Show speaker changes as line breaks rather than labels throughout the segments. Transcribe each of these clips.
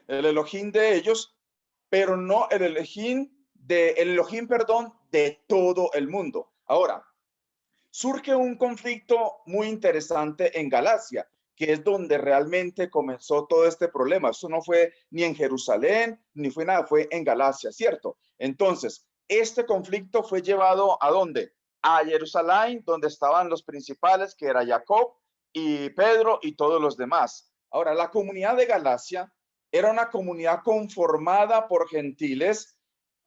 Elohim de ellos, pero no el Elohim, perdón, de todo el mundo. Ahora, surge un conflicto muy interesante en Galacia, que es donde realmente comenzó todo este problema. Eso no fue ni en Jerusalén, ni fue nada, fue en Galacia, ¿cierto? Entonces, este conflicto fue llevado ¿a dónde? A Jerusalén, donde estaban los principales, que era Jacob y Pedro y todos los demás. Ahora, la comunidad de Galacia era una comunidad conformada por gentiles,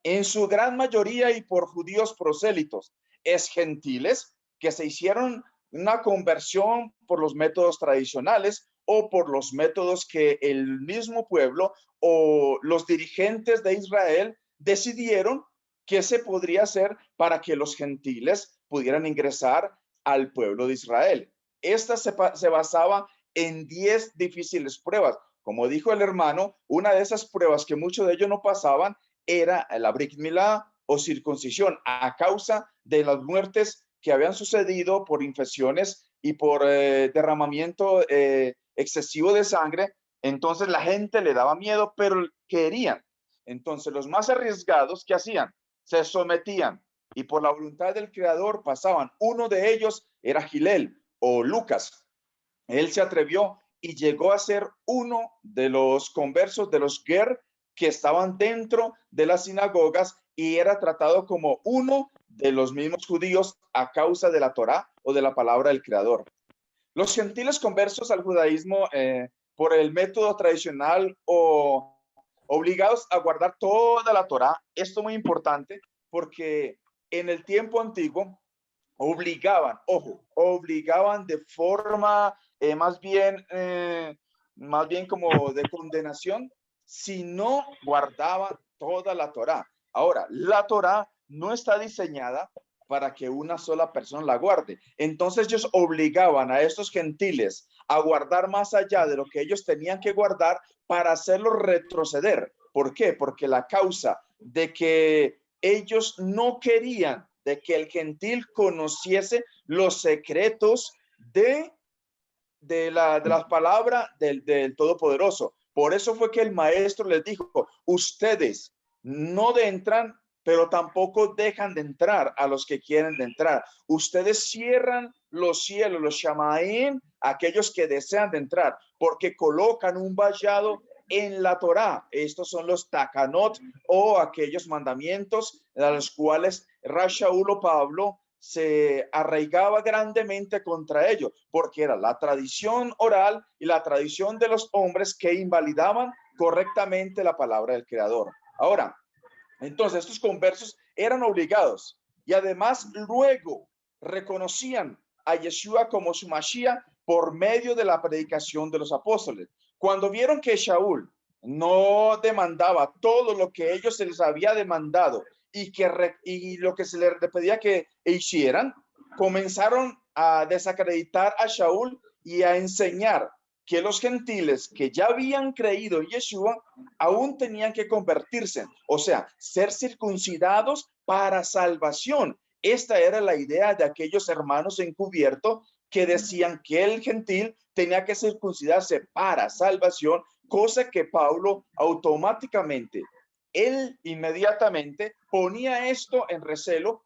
en su gran mayoría, y por judíos prosélitos. Es gentiles que se hicieron una conversión por los métodos tradicionales o por los métodos que el mismo pueblo o los dirigentes de Israel decidieron que se podría hacer para que los gentiles pudieran ingresar al pueblo de Israel. Esta se basaba en 10 difíciles pruebas. Como dijo el hermano, una de esas pruebas que muchos de ellos no pasaban era la Brit Milá o circuncisión, a causa de las muertes que habían sucedido por infecciones y por derramamiento excesivo de sangre. Entonces la gente le daba miedo, pero querían. Entonces los más arriesgados, ¿qué hacían? Se sometían y por la voluntad del Creador pasaban. Uno de ellos era Gilel o Lucas. Él se atrevió y llegó a ser uno de los conversos de los Ger, que estaban dentro de las sinagogas, y era tratado como uno de los mismos judíos a causa de la Torá o de la palabra del Creador. Los gentiles conversos al judaísmo por el método tradicional o obligados a guardar toda la Torá. Esto es muy importante porque en el tiempo antiguo obligaban de forma más bien como de condenación, si no guardaba toda la Torá. Ahora, la Torá no está diseñada para que una sola persona la guarde. Entonces ellos obligaban a estos gentiles a guardar más allá de lo que ellos tenían que guardar para hacerlos retroceder. ¿Por qué? Porque la causa de que ellos no querían de que el gentil conociese los secretos de la palabra del Todopoderoso. Por eso fue que el maestro les dijo, ustedes no entran, pero tampoco dejan de entrar a los que quieren de entrar. Ustedes cierran los cielos, los shamaim, aquellos que desean de entrar, porque colocan un vallado en la Torá. Estos son los takanot o aquellos mandamientos a los cuales Shaul o Pablo se arraigaba grandemente contra ello, porque era la tradición oral y la tradición de los hombres que invalidaban correctamente la palabra del Creador. Ahora, entonces estos conversos eran obligados y además luego reconocían a Yeshua como su Mashiach por medio de la predicación de los apóstoles. Cuando vieron que Shaul no demandaba todo lo que ellos se les había demandado y lo que se les pedía que hicieran, comenzaron a desacreditar a Shaul y a enseñar que los gentiles que ya habían creído en Yeshua aún tenían que convertirse, o sea, ser circuncidados para salvación. Esta era la idea de aquellos hermanos encubiertos que decían que el gentil tenía que circuncidarse para salvación, cosa que Pablo automáticamente, él inmediatamente ponía esto en recelo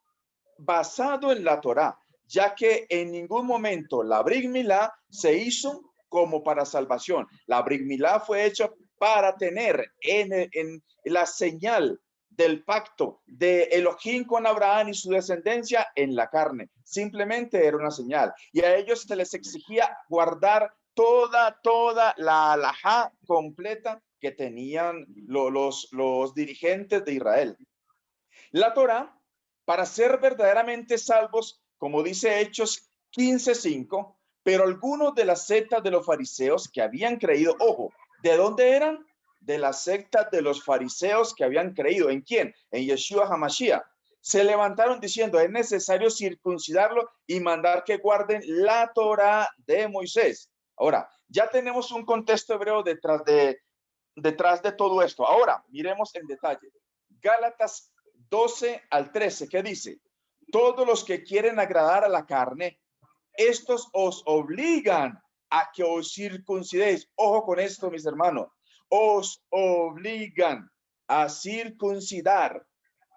basado en la Torá, ya que en ningún momento la Brit Milá se hizo como para salvación. La Brit Milá fue hecha para tener en la señal del pacto de Elohim con Abraham y su descendencia en la carne. Simplemente era una señal. Y a ellos se les exigía guardar toda la halajá completa que tenían los dirigentes de Israel. La Torá, para ser verdaderamente salvos, como dice Hechos 15:5, pero algunos de la secta de los fariseos que habían creído, ojo, ¿de dónde eran? De la secta de los fariseos que habían creído. ¿En quién? En Yeshua HaMashiach. Se levantaron diciendo, es necesario circuncidarlo y mandar que guarden la Torá de Moisés. Ahora, ya tenemos un contexto hebreo detrás de todo esto. Ahora, miremos en detalle. Gálatas 12 al 13, ¿qué dice? Todos los que quieren agradar a la carne, estos os obligan a que os circuncidéis. Ojo con esto, mis hermanos. Os obligan a circuncidar.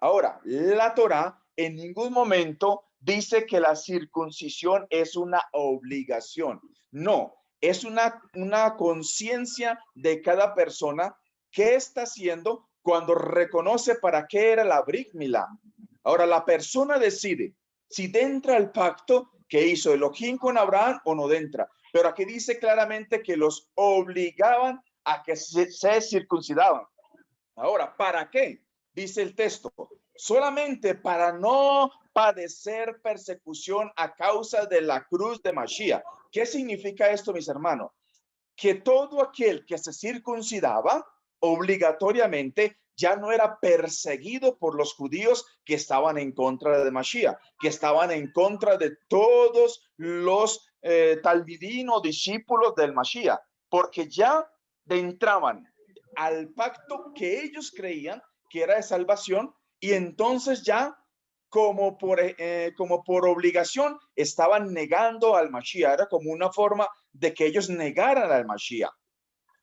Ahora, la Torá en ningún momento dice que la circuncisión es una obligación. No, es una conciencia de cada persona que está haciendo cuando reconoce para qué era la Brit Milá. Ahora, la persona decide si entra al pacto que hizo Elohim con Abraham o no entra. Pero aquí dice claramente que los obligaban a que se circuncidaban. Ahora, ¿para qué? Dice el texto, solamente para no padecer persecución a causa de la cruz de Mashiach. ¿Qué significa esto, mis hermanos? Que todo aquel que se circuncidaba obligatoriamente ya no era perseguido por los judíos que estaban en contra de Mashiach, que estaban en contra de todos los talmidim, discípulos del Mashiach, porque ya entraban al pacto que ellos creían que era de salvación y entonces ya como por obligación estaban negando al Mashiach. Era como una forma de que ellos negaran al Mashiach.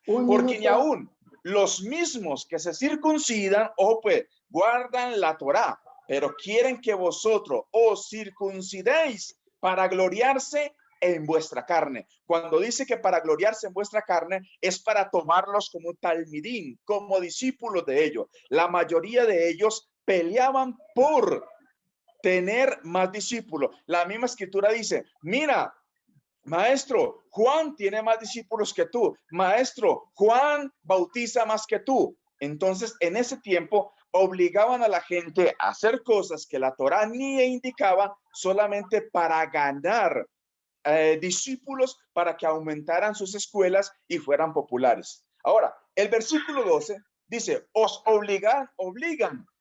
Porque ni aún los mismos que se circuncidan, pues guardan la Torá, pero quieren que vosotros os circuncidéis para gloriarse en vuestra carne. Cuando dice que para gloriarse en vuestra carne es para tomarlos como talmidín, como discípulos de ellos. La mayoría de ellos peleaban por tener más discípulos. La misma escritura dice, mira, maestro, Juan tiene más discípulos que tú. Maestro, Juan bautiza más que tú. Entonces, en ese tiempo, obligaban a la gente a hacer cosas que la Torá ni indicaba solamente para ganar discípulos, para que aumentaran sus escuelas y fueran populares. Ahora, el versículo 12 dice, os obligan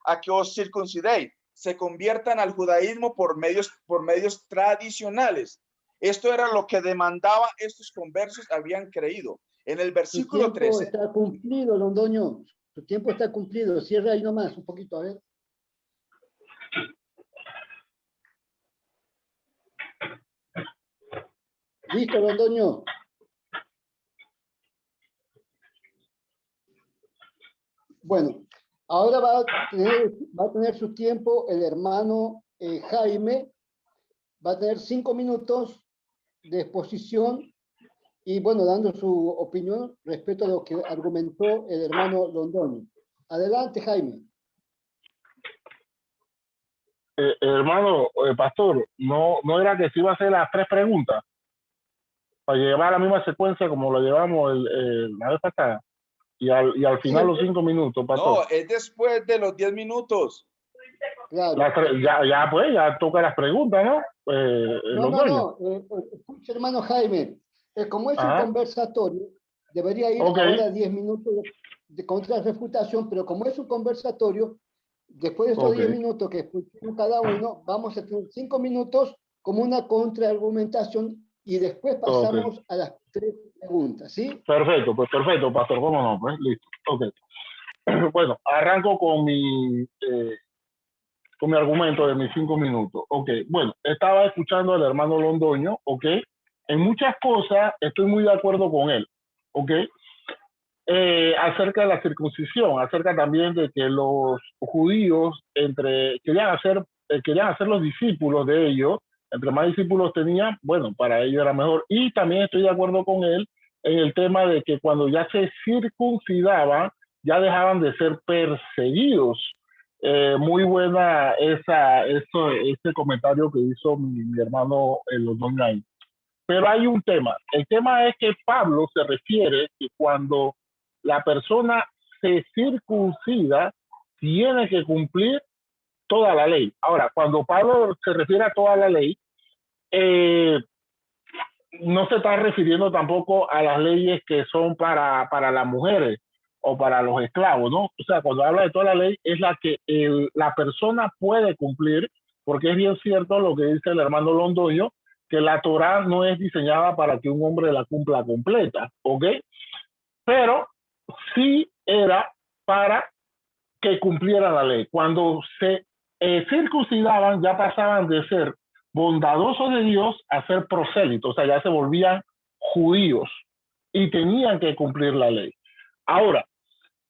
a que os circuncidéis, se conviertan al judaísmo por medios tradicionales. Esto era lo que demandaba estos conversos habían creído. En el versículo 13.
Su tiempo está cumplido, Londoño. Su tiempo está cumplido. Cierra ahí nomás un poquito, a ver. Listo, Londoño. Bueno, ahora va a tener su tiempo el hermano Jaime. Va a tener 5 minutos de exposición y, bueno, dando su opinión respecto a lo que argumentó el hermano Londoño. Adelante, Jaime.
Hermano, pastor, no era que se iba a hacer las 3 preguntas para llevar la misma secuencia como lo llevamos la vez pasada y al final sí, los 5 minutos, pastor.
No, es después de los 10 minutos.
Claro.
Ya toca las preguntas, ¿no?
No. Escucha, hermano Jaime, como es un conversatorio, debería ir ahora 10 minutos de contrarrefutación, pero como es un conversatorio, después de estos 10 minutos que escuchamos cada uno, vamos a tener 5 minutos como una contraargumentación y después pasamos a las 3 preguntas, ¿sí?
Perfecto, pues perfecto, pastor, ¿cómo no? Pues listo, Bueno, arranco con mi argumento de mis 5 minutos. Bueno, estaba escuchando al hermano Londoño, en muchas cosas estoy muy de acuerdo con él, acerca de la circuncisión, acerca también de que los judíos querían hacer los discípulos de ellos, entre más discípulos tenían, bueno, para ellos era mejor. Y también estoy de acuerdo con él en el tema de que cuando ya se circuncidaban, ya dejaban de ser perseguidos. Muy buena ese comentario que hizo mi hermano Londoño. Pero hay un tema. El tema es que Pablo se refiere que cuando la persona se circuncida, tiene que cumplir toda la ley. Ahora, cuando Pablo se refiere a toda la ley, no se está refiriendo tampoco a las leyes que son para las mujeres o para los esclavos, ¿no? O sea, cuando habla de toda la ley, es la que la persona puede cumplir, porque es bien cierto lo que dice el hermano Londoño, que la Torá no es diseñada para que un hombre la cumpla completa, pero sí era para que cumpliera la ley. Cuando se circuncidaban, ya pasaban de ser bondadosos de Dios a ser prosélitos, o sea, ya se volvían judíos y tenían que cumplir la ley. Ahora,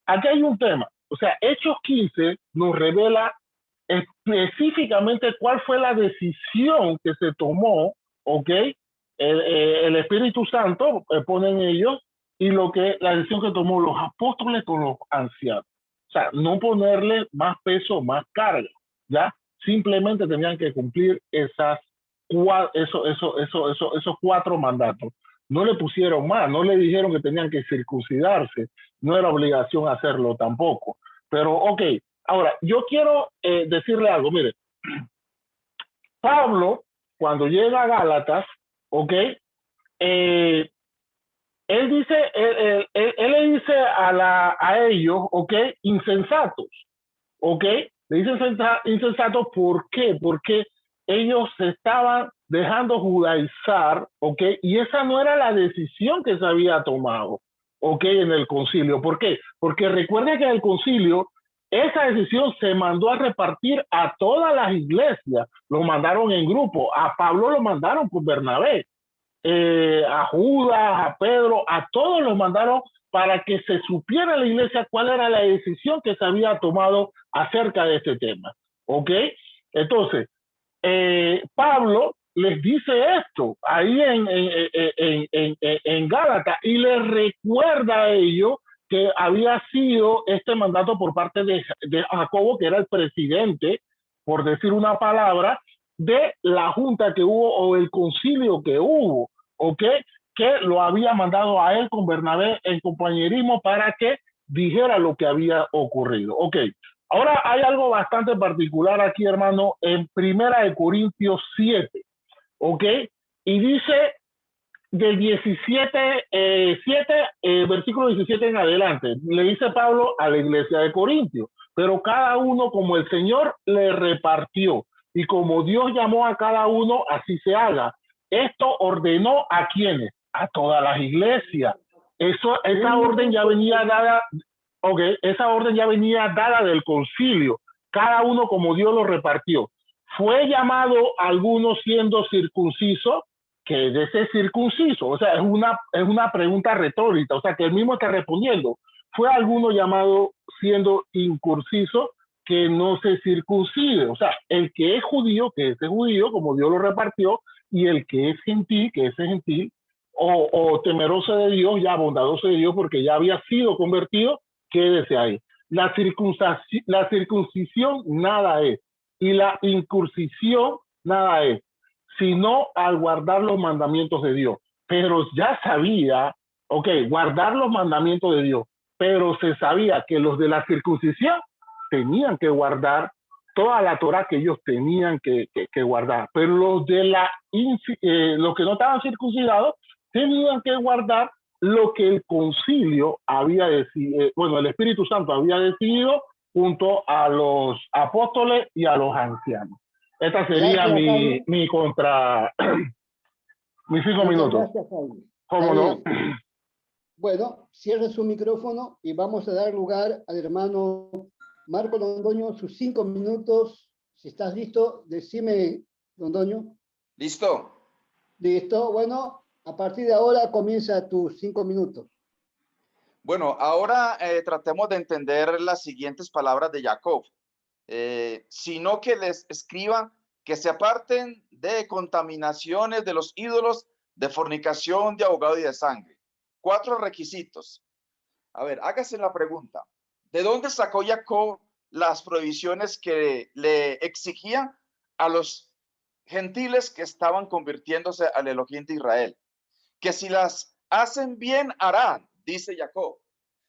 aquí hay un tema. O sea, Hechos 15 nos revela específicamente cuál fue la decisión que se tomó, ¿ok? El Espíritu Santo pone en ellos y la decisión que tomó los apóstoles con los ancianos. O sea, no ponerle más peso, más carga, ¿ya? Simplemente tenían que cumplir esos 4 mandatos. No le pusieron más, no le dijeron que tenían que circuncidarse, no era obligación hacerlo tampoco. Pero, ok, ahora, yo quiero decirle algo, mire, Pablo, cuando llega a Gálatas, ok, él dice, él le dice a ellos, ok, insensatos, ok, le dicen insensatos, ¿por qué? Porque ellos se estaban dejando judaizar, ok, y esa no era la decisión que se había tomado, ok, en el concilio. ¿Por qué? Porque recuerden que en el concilio esa decisión se mandó a repartir a todas las iglesias, lo mandaron en grupo, a Pablo lo mandaron con Bernabé, a Judas, a Pedro, a todos los mandaron para que se supiera en la iglesia cuál era la decisión que se había tomado acerca de este tema. ¿Ok? Entonces, Pablo les dice esto ahí en Gálatas y les recuerda a ellos que había sido este mandato por parte de Jacobo, que era el presidente, por decir una palabra, de la junta que hubo o el concilio que hubo, ¿ok? Que lo había mandado a él con Bernabé en compañerismo para que dijera lo que había ocurrido. Ok, ahora hay algo bastante particular aquí, hermano, en 1 Corintios 7, ¿ok? Y dice del 17, 7, versículo 17 en adelante, le dice Pablo a la iglesia de Corintios, pero cada uno como el Señor le repartió y como Dios llamó a cada uno, así se haga. Esto ordenó a quienes, a todas las iglesias. Esa orden ya venía dada, okay, esa orden ya venía dada del concilio, cada uno como Dios lo repartió. Fue llamado algunos siendo circuncisos, que de ese circunciso, o sea, es una pregunta retórica, o sea, que él mismo está respondiendo. Fue alguno llamado siendo incursiso que no se circuncide, o sea, el que es judío, que ese judío, como Dios lo repartió, y el que es gentil, que ese gentil, o temeroso de Dios, ya bondadoso de Dios, porque ya había sido convertido, quédese ahí. La circuncisión nada es, y la incursión nada es, sino al guardar los mandamientos de Dios. Pero ya sabía, ok, guardar los mandamientos de Dios, pero se sabía que los de la circuncisión tenían que guardar toda la Torah que ellos tenían que guardar, pero los de los que no estaban circuncidados tenían que guardar lo que el concilio había decidido, bueno, el Espíritu Santo había decidido junto a los apóstoles y a los ancianos. Esta sería mi contra, mis 5 minutos.
Gracias,
¿Cómo no?
Bueno, cierre su micrófono y vamos a dar lugar al hermano Marco Londoño, sus 5 minutos. Si estás listo, decime, Londoño.
¿Listo?
Listo, bueno, a partir de ahora comienza tus 5 minutos.
Bueno, ahora tratemos de entender las siguientes palabras de Jacob. Sino que les escriba que se aparten de contaminaciones de los ídolos, de fornicación, de ahogado y de sangre. 4 requisitos. A ver, hágase la pregunta. ¿De dónde sacó Jacob las prohibiciones que le exigía a los gentiles que estaban convirtiéndose al Elohim de Israel? Que si las hacen bien, harán, dice Jacob.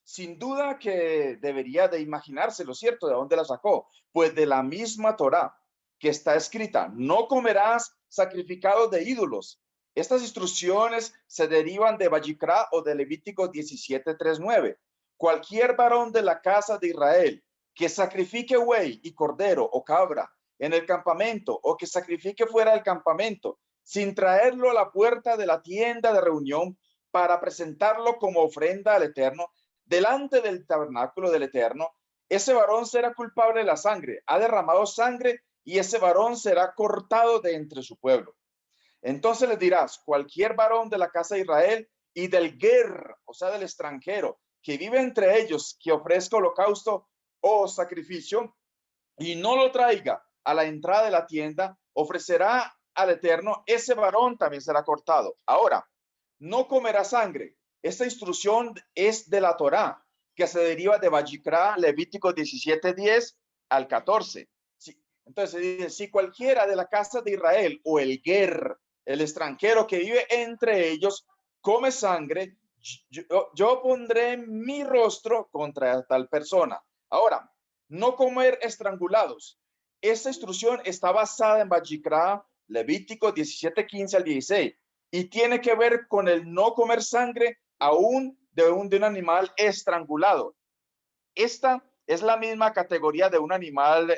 Sin duda que debería de imaginárselo, ¿cierto? ¿De dónde la sacó? Pues de la misma Torá que está escrita, no comerás sacrificados de ídolos. Estas instrucciones se derivan de Vayikra o de Levítico 17:3-9. Cualquier varón de la casa de Israel que sacrifique buey y cordero o cabra en el campamento o que sacrifique fuera del campamento sin traerlo a la puerta de la tienda de reunión para presentarlo como ofrenda al Eterno, delante del tabernáculo del Eterno, ese varón será culpable de la sangre, ha derramado sangre y ese varón será cortado de entre su pueblo. Entonces les dirás, cualquier varón de la casa de Israel y del ger, o sea, del extranjero, que vive entre ellos, que ofrezca holocausto o sacrificio y no lo traiga a la entrada de la tienda, ofrecerá al Eterno, ese varón también será cortado. Ahora, no comerá sangre. Esta instrucción es de la Torá, que se deriva de Vayikra, Levítico 17:10 al 14. Entonces dice, si cualquiera de la casa de Israel o el ger, el extranjero que vive entre ellos, come sangre, yo pondré mi rostro contra tal persona. Ahora, no comer estrangulados. Esta instrucción está basada en Vayikra, Levítico 17:15 al 16, y tiene que ver con el no comer sangre aún de un animal estrangulado. Esta es la misma categoría de un animal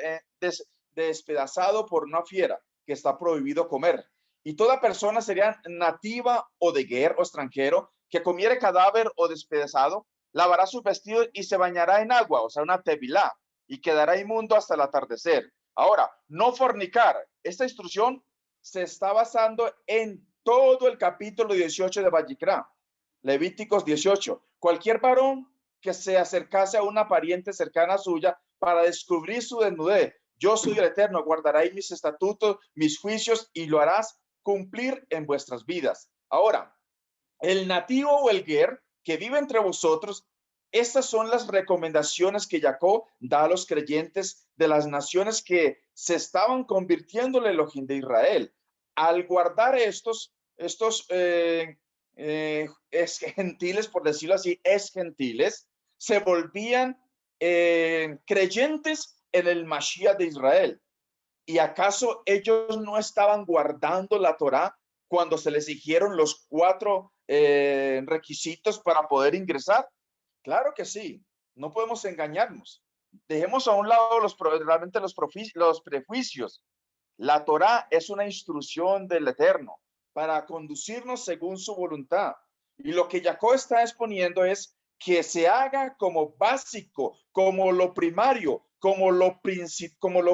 despedazado por una fiera que está prohibido comer. Y toda persona sería nativa o de guerra o extranjero que comiere cadáver o despedazado, lavará sus vestidos y se bañará en agua, o sea, una tevilá, y quedará inmundo hasta el atardecer. Ahora, no fornicar. Esta instrucción se está basando en todo el capítulo 18 de Vayikra, Levíticos 18. Cualquier varón que se acercase a una pariente cercana suya para descubrir su desnudez, yo soy el Eterno, guardaréis mis estatutos, mis juicios y lo harás cumplir en vuestras vidas. Ahora, el nativo o el ger que vive entre vosotros, estas son las recomendaciones que Jacob da a los creyentes de las naciones que se estaban convirtiendo en el Elohim de Israel. Al guardar estos gentiles, por decirlo así, gentiles, se volvían creyentes en el Mashiach de Israel. ¿Y acaso ellos no estaban guardando la Torá cuando se les exigieron los 4 requisitos para poder ingresar? Claro que sí, no podemos engañarnos. Dejemos a un lado realmente los prejuicios. La Torá es una instrucción del Eterno para conducirnos según su voluntad. Y lo que Jacob está exponiendo es que se haga como básico, como lo primario, como lo principal,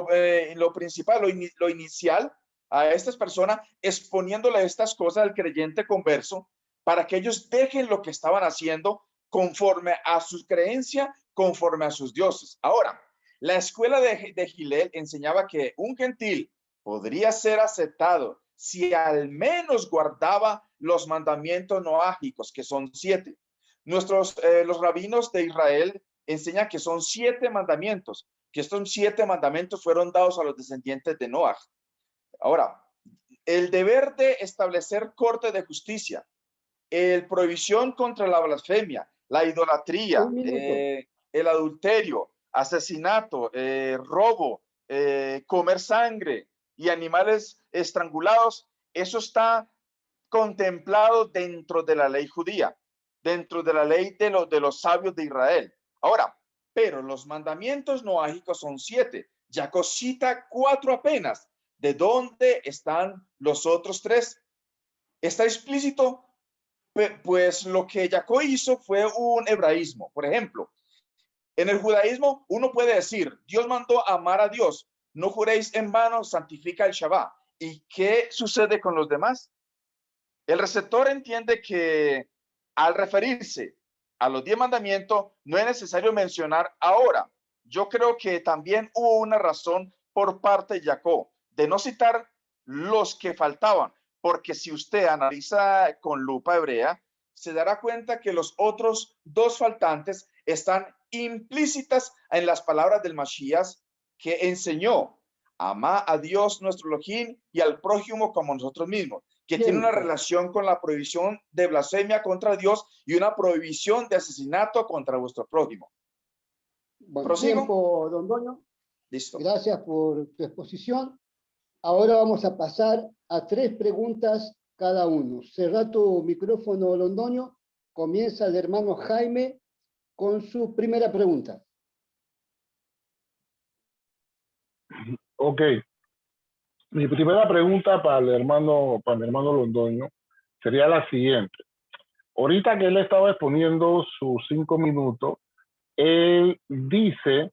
lo inicial a estas personas, exponiéndole estas cosas al creyente converso para que ellos dejen lo que estaban haciendo conforme a su creencia, conforme a sus dioses. Ahora, la escuela de Hillel enseñaba que un gentil podría ser aceptado si al menos guardaba los mandamientos noágicos, que son 7. Los rabinos de Israel enseñan que son 7 mandamientos, que estos 7 mandamientos fueron dados a los descendientes de Noah. Ahora, el deber de establecer corte de justicia, el prohibición contra la blasfemia, la idolatría, el adulterio, asesinato, robo, comer sangre y animales estrangulados, eso está contemplado dentro de la ley judía, dentro de la ley de los sabios de Israel. Ahora, pero los mandamientos noágicos son 7. Jacob cita 4 apenas. ¿De dónde están los otros 3? Está explícito, pues lo que Jacob hizo fue un hebraísmo. Por ejemplo, en el judaísmo uno puede decir, Dios mandó amar a Dios, no juréis en vano, santifica el Shabbat. ¿Y qué sucede con los demás? El receptor entiende que al referirse a los 10 mandamientos no es necesario mencionar ahora. Yo creo que también hubo una razón por parte de Jacob de no citar los que faltaban, porque si usted analiza con lupa hebrea, se dará cuenta que los otros 2 faltantes están implícitas en las palabras del Mashiach que enseñó: ama a Dios nuestro Elohim y al prójimo como nosotros mismos, que tiene una relación con la prohibición de blasfemia contra Dios y una prohibición de asesinato contra vuestro prójimo.
Buen tiempo, don Doño.
Listo.
Gracias por tu exposición. Ahora vamos a pasar a 3 preguntas cada uno. Cerra tu micrófono, don Doño. Comienza el hermano Jaime con su primera pregunta.
Ok. Mi primera pregunta para mi hermano Londoño sería la siguiente. Ahorita que él estaba exponiendo sus 5 minutos, él dice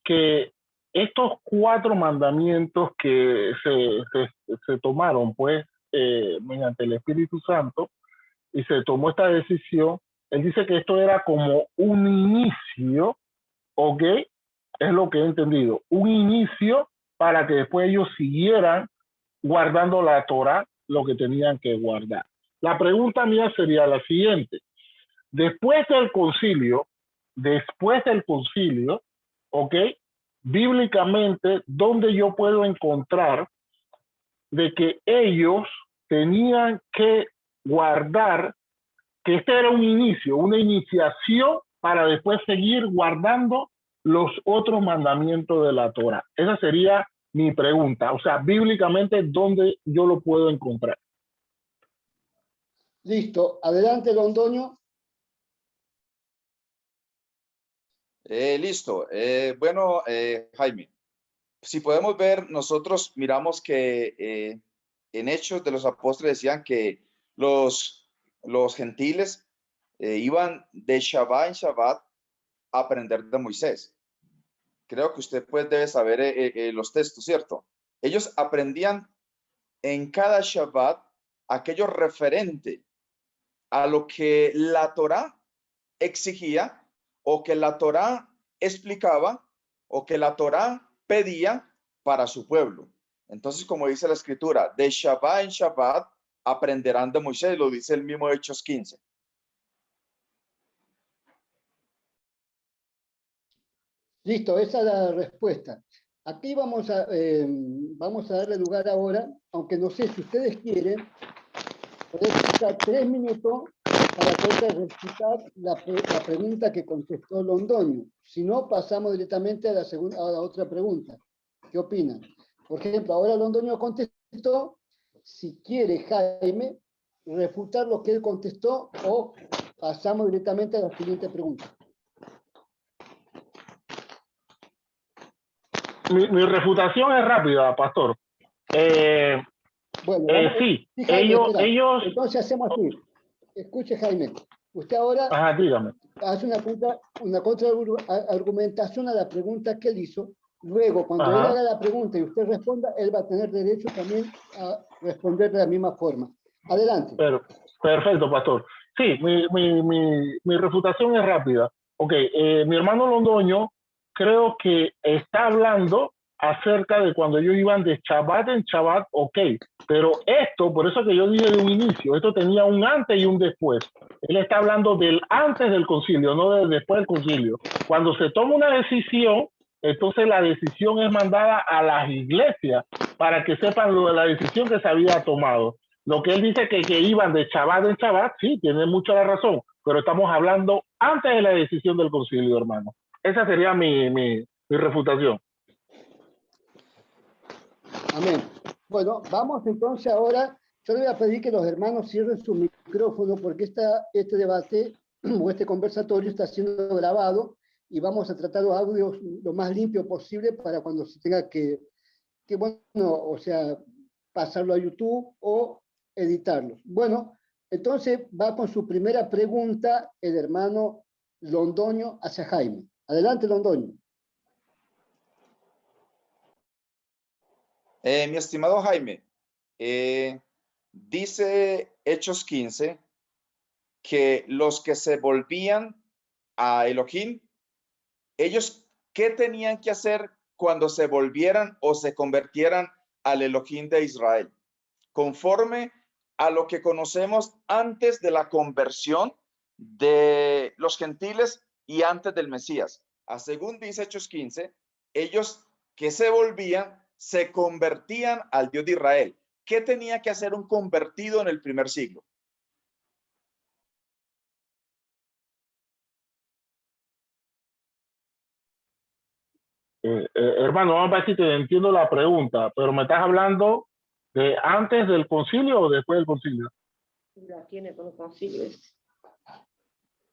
que estos 4 mandamientos que se tomaron, pues, mediante el Espíritu Santo y se tomó esta decisión. Él dice que esto era como un inicio, ¿ok? Es lo que he entendido, un inicio para que después ellos siguieran guardando la Torá, lo que tenían que guardar. La pregunta mía sería la siguiente. Después del concilio, ¿ok? Bíblicamente, ¿dónde yo puedo encontrar de que ellos tenían que guardar, que este era un inicio, una iniciación para después seguir guardando los otros mandamientos de la Torá? Esa sería mi pregunta. O sea, bíblicamente, ¿dónde yo lo puedo encontrar?
Listo. Adelante, Londoño.
Listo. Bueno, Jaime, si podemos ver, nosotros miramos que en Hechos de los Apóstoles decían que los gentiles iban de Shabbat en Shabbat a aprender de Moisés. Creo que usted pues debe saber los textos, ¿cierto? Ellos aprendían en cada Shabbat aquello referente a lo que la Torá exigía, o que la Torá explicaba, o que la Torá pedía para su pueblo. Entonces, como dice la escritura, de Shabbat en Shabbat aprenderán de Moisés, lo dice el mismo Hechos 15.
Listo, esa es la respuesta. Aquí vamos a darle lugar ahora, aunque no sé si ustedes quieren, poder escuchar 3 minutos para poder resputar la pregunta que contestó Londoño. Si no, pasamos directamente a la otra pregunta. ¿Qué opinan? Por ejemplo, ahora Londoño contestó. Si quiere Jaime refutar lo que él contestó, o pasamos directamente a la siguiente pregunta.
Mi refutación es rápida, pastor.
Bueno,
sí,
sí, Jaime,
ellos...
Entonces hacemos así. Escuche, Jaime. Usted ahora
dígame.
hace una contraargumentación a la pregunta que él hizo. Luego, cuando él haga la pregunta y usted responda, él va a tener derecho también a responder de la misma forma. Adelante.
Perfecto, pastor. Sí, mi refutación es rápida. Ok, mi hermano Londoño creo que está hablando acerca de cuando ellos iban de Shabbat en Shabbat, ok, pero esto, por eso que yo dije de un inicio, esto tenía un antes y un después. Él está hablando del antes del concilio, no del después del concilio. Cuando se toma una decisión, entonces la decisión es mandada a las iglesias para que sepan lo de la decisión que se había tomado. Lo que él dice que iban de Shabbat en Shabbat, sí, tiene mucha la razón, pero estamos hablando antes de la decisión del concilio, hermano. Esa sería mi refutación.
Amén. Bueno, vamos entonces ahora. Yo le voy a pedir que los hermanos cierren su micrófono porque este debate o este conversatorio está siendo grabado y vamos a tratar los audios lo más limpio posible para cuando se tenga que bueno, o sea, pasarlo a YouTube o editarlo. Bueno, entonces va con su primera pregunta el hermano Londoño hacia Jaime. Adelante, Londoño.
Mi estimado Jaime, dice Hechos 15 que los que se volvían a Elohim, ellos, ¿qué tenían que hacer cuando se volvieran o se convirtieran al Elohim de Israel? Conforme a lo que conocemos antes de la conversión de los gentiles y antes del Mesías. Según dice Hechos 15, ellos que se volvían, se convertían al Dios de Israel. ¿Qué tenía que hacer un convertido en el primer siglo?
Hermano, vamos a ver si te entiendo la pregunta, pero ¿me estás hablando de antes del concilio o después del concilio?
La tiene con los concilios.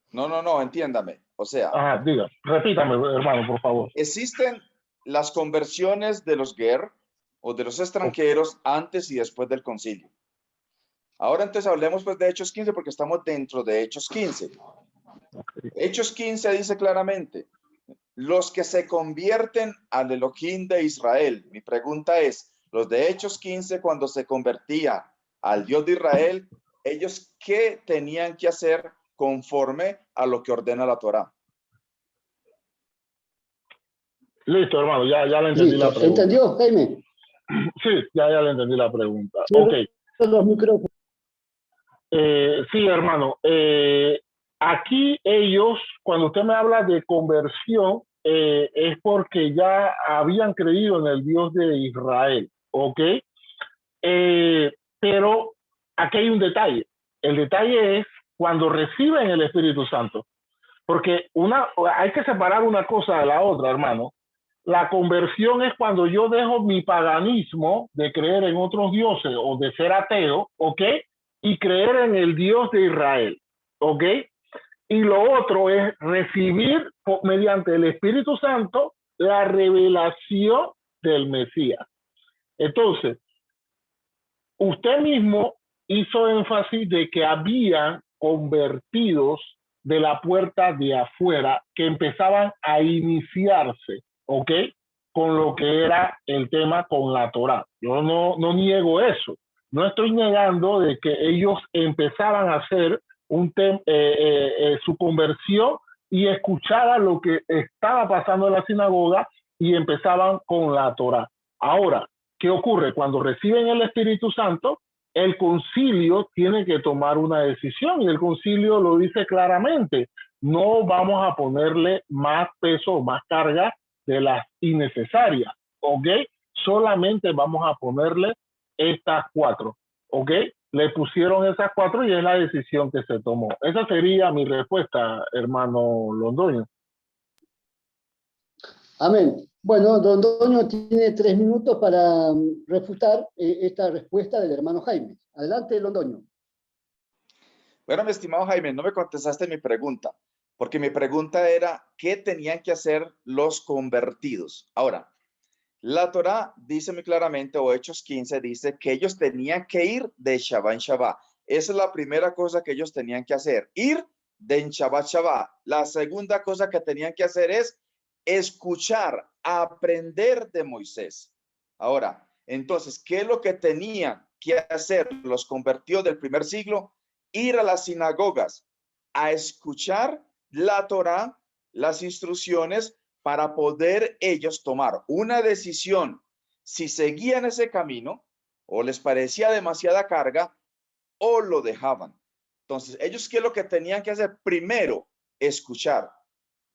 No, entiéndame. O sea,
diga, repítame, hermano, por favor.
Existen las conversiones de los ger o de los extranjeros antes y después del concilio. Ahora entonces hablemos pues de Hechos 15 porque estamos dentro de Hechos 15. Hechos 15 dice claramente, los que se convierten al Elohim de Israel. Mi pregunta es, los de Hechos 15 cuando se convertía, al Dios de Israel, ellos qué tenían que hacer conforme a lo que ordena la Torá.
Listo, hermano, ya le entendí la pregunta.
¿Entendió, Jaime?
Sí, ya le entendí la pregunta.
Sí,
Ok.
los micrófonos.
Sí, hermano. Aquí ellos, cuando usted me habla de conversión, es porque ya habían creído en el Dios de Israel, ¿ok? Pero aquí hay un detalle. El detalle es cuando reciben el Espíritu Santo. Porque hay que separar una cosa de la otra, hermano. La conversión es cuando yo dejo mi paganismo de creer en otros dioses o de ser ateo, ¿ok? Y creer en el Dios de Israel, ¿ok? Y lo otro es recibir mediante el Espíritu Santo la revelación del Mesías. Entonces, usted mismo hizo énfasis de que había convertidos de la puerta de afuera que empezaban a iniciarse, ¿ok? Con lo que era el tema con la Torá. Yo no niego eso. No estoy negando de que ellos empezaban a hacer su conversión y escuchaban lo que estaba pasando en la sinagoga y empezaban con la Torá. Ahora, ¿qué ocurre? Cuando reciben el Espíritu Santo, el concilio tiene que tomar una decisión y el concilio lo dice claramente. No vamos a ponerle más peso, más carga de las innecesarias, ¿ok? Solamente vamos a ponerle estas 4, ¿ok? Le pusieron esas 4 y es la decisión que se tomó. Esa sería mi respuesta, hermano Londoño.
Amén. Bueno, don Doño tiene 3 minutos para refutar esta respuesta del hermano Jaime. Adelante, Londoño.
Bueno, mi estimado Jaime, no me contestaste mi pregunta, porque mi pregunta era, ¿qué tenían que hacer los convertidos? Ahora, la Torá dice muy claramente, o Hechos 15 dice que ellos tenían que ir de Shabbat en Shabbat. Esa es la primera cosa que ellos tenían que hacer, ir de Shabbat Shabbat. La segunda cosa que tenían que hacer es escuchar, aprender de Moisés. Ahora, entonces, ¿qué es lo que tenían que hacer los convertidos del primer siglo? Ir a las sinagogas a escuchar la Torá, las instrucciones, para poder ellos tomar una decisión si seguían ese camino o les parecía demasiada carga o lo dejaban. Entonces, ellos, ¿qué es lo que tenían que hacer? Primero, escuchar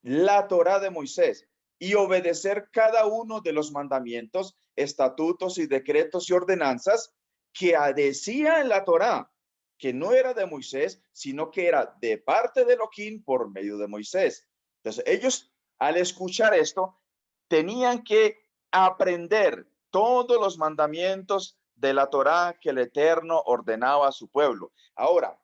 la Torá de Moisés y obedecer cada uno de los mandamientos, estatutos y decretos y ordenanzas que decía en la Torá, que no era de Moisés, sino que era de parte de Elohim por medio de Moisés. Entonces, ellos, al escuchar esto, tenían que aprender todos los mandamientos de la Torá que el Eterno ordenaba a su pueblo. Ahora,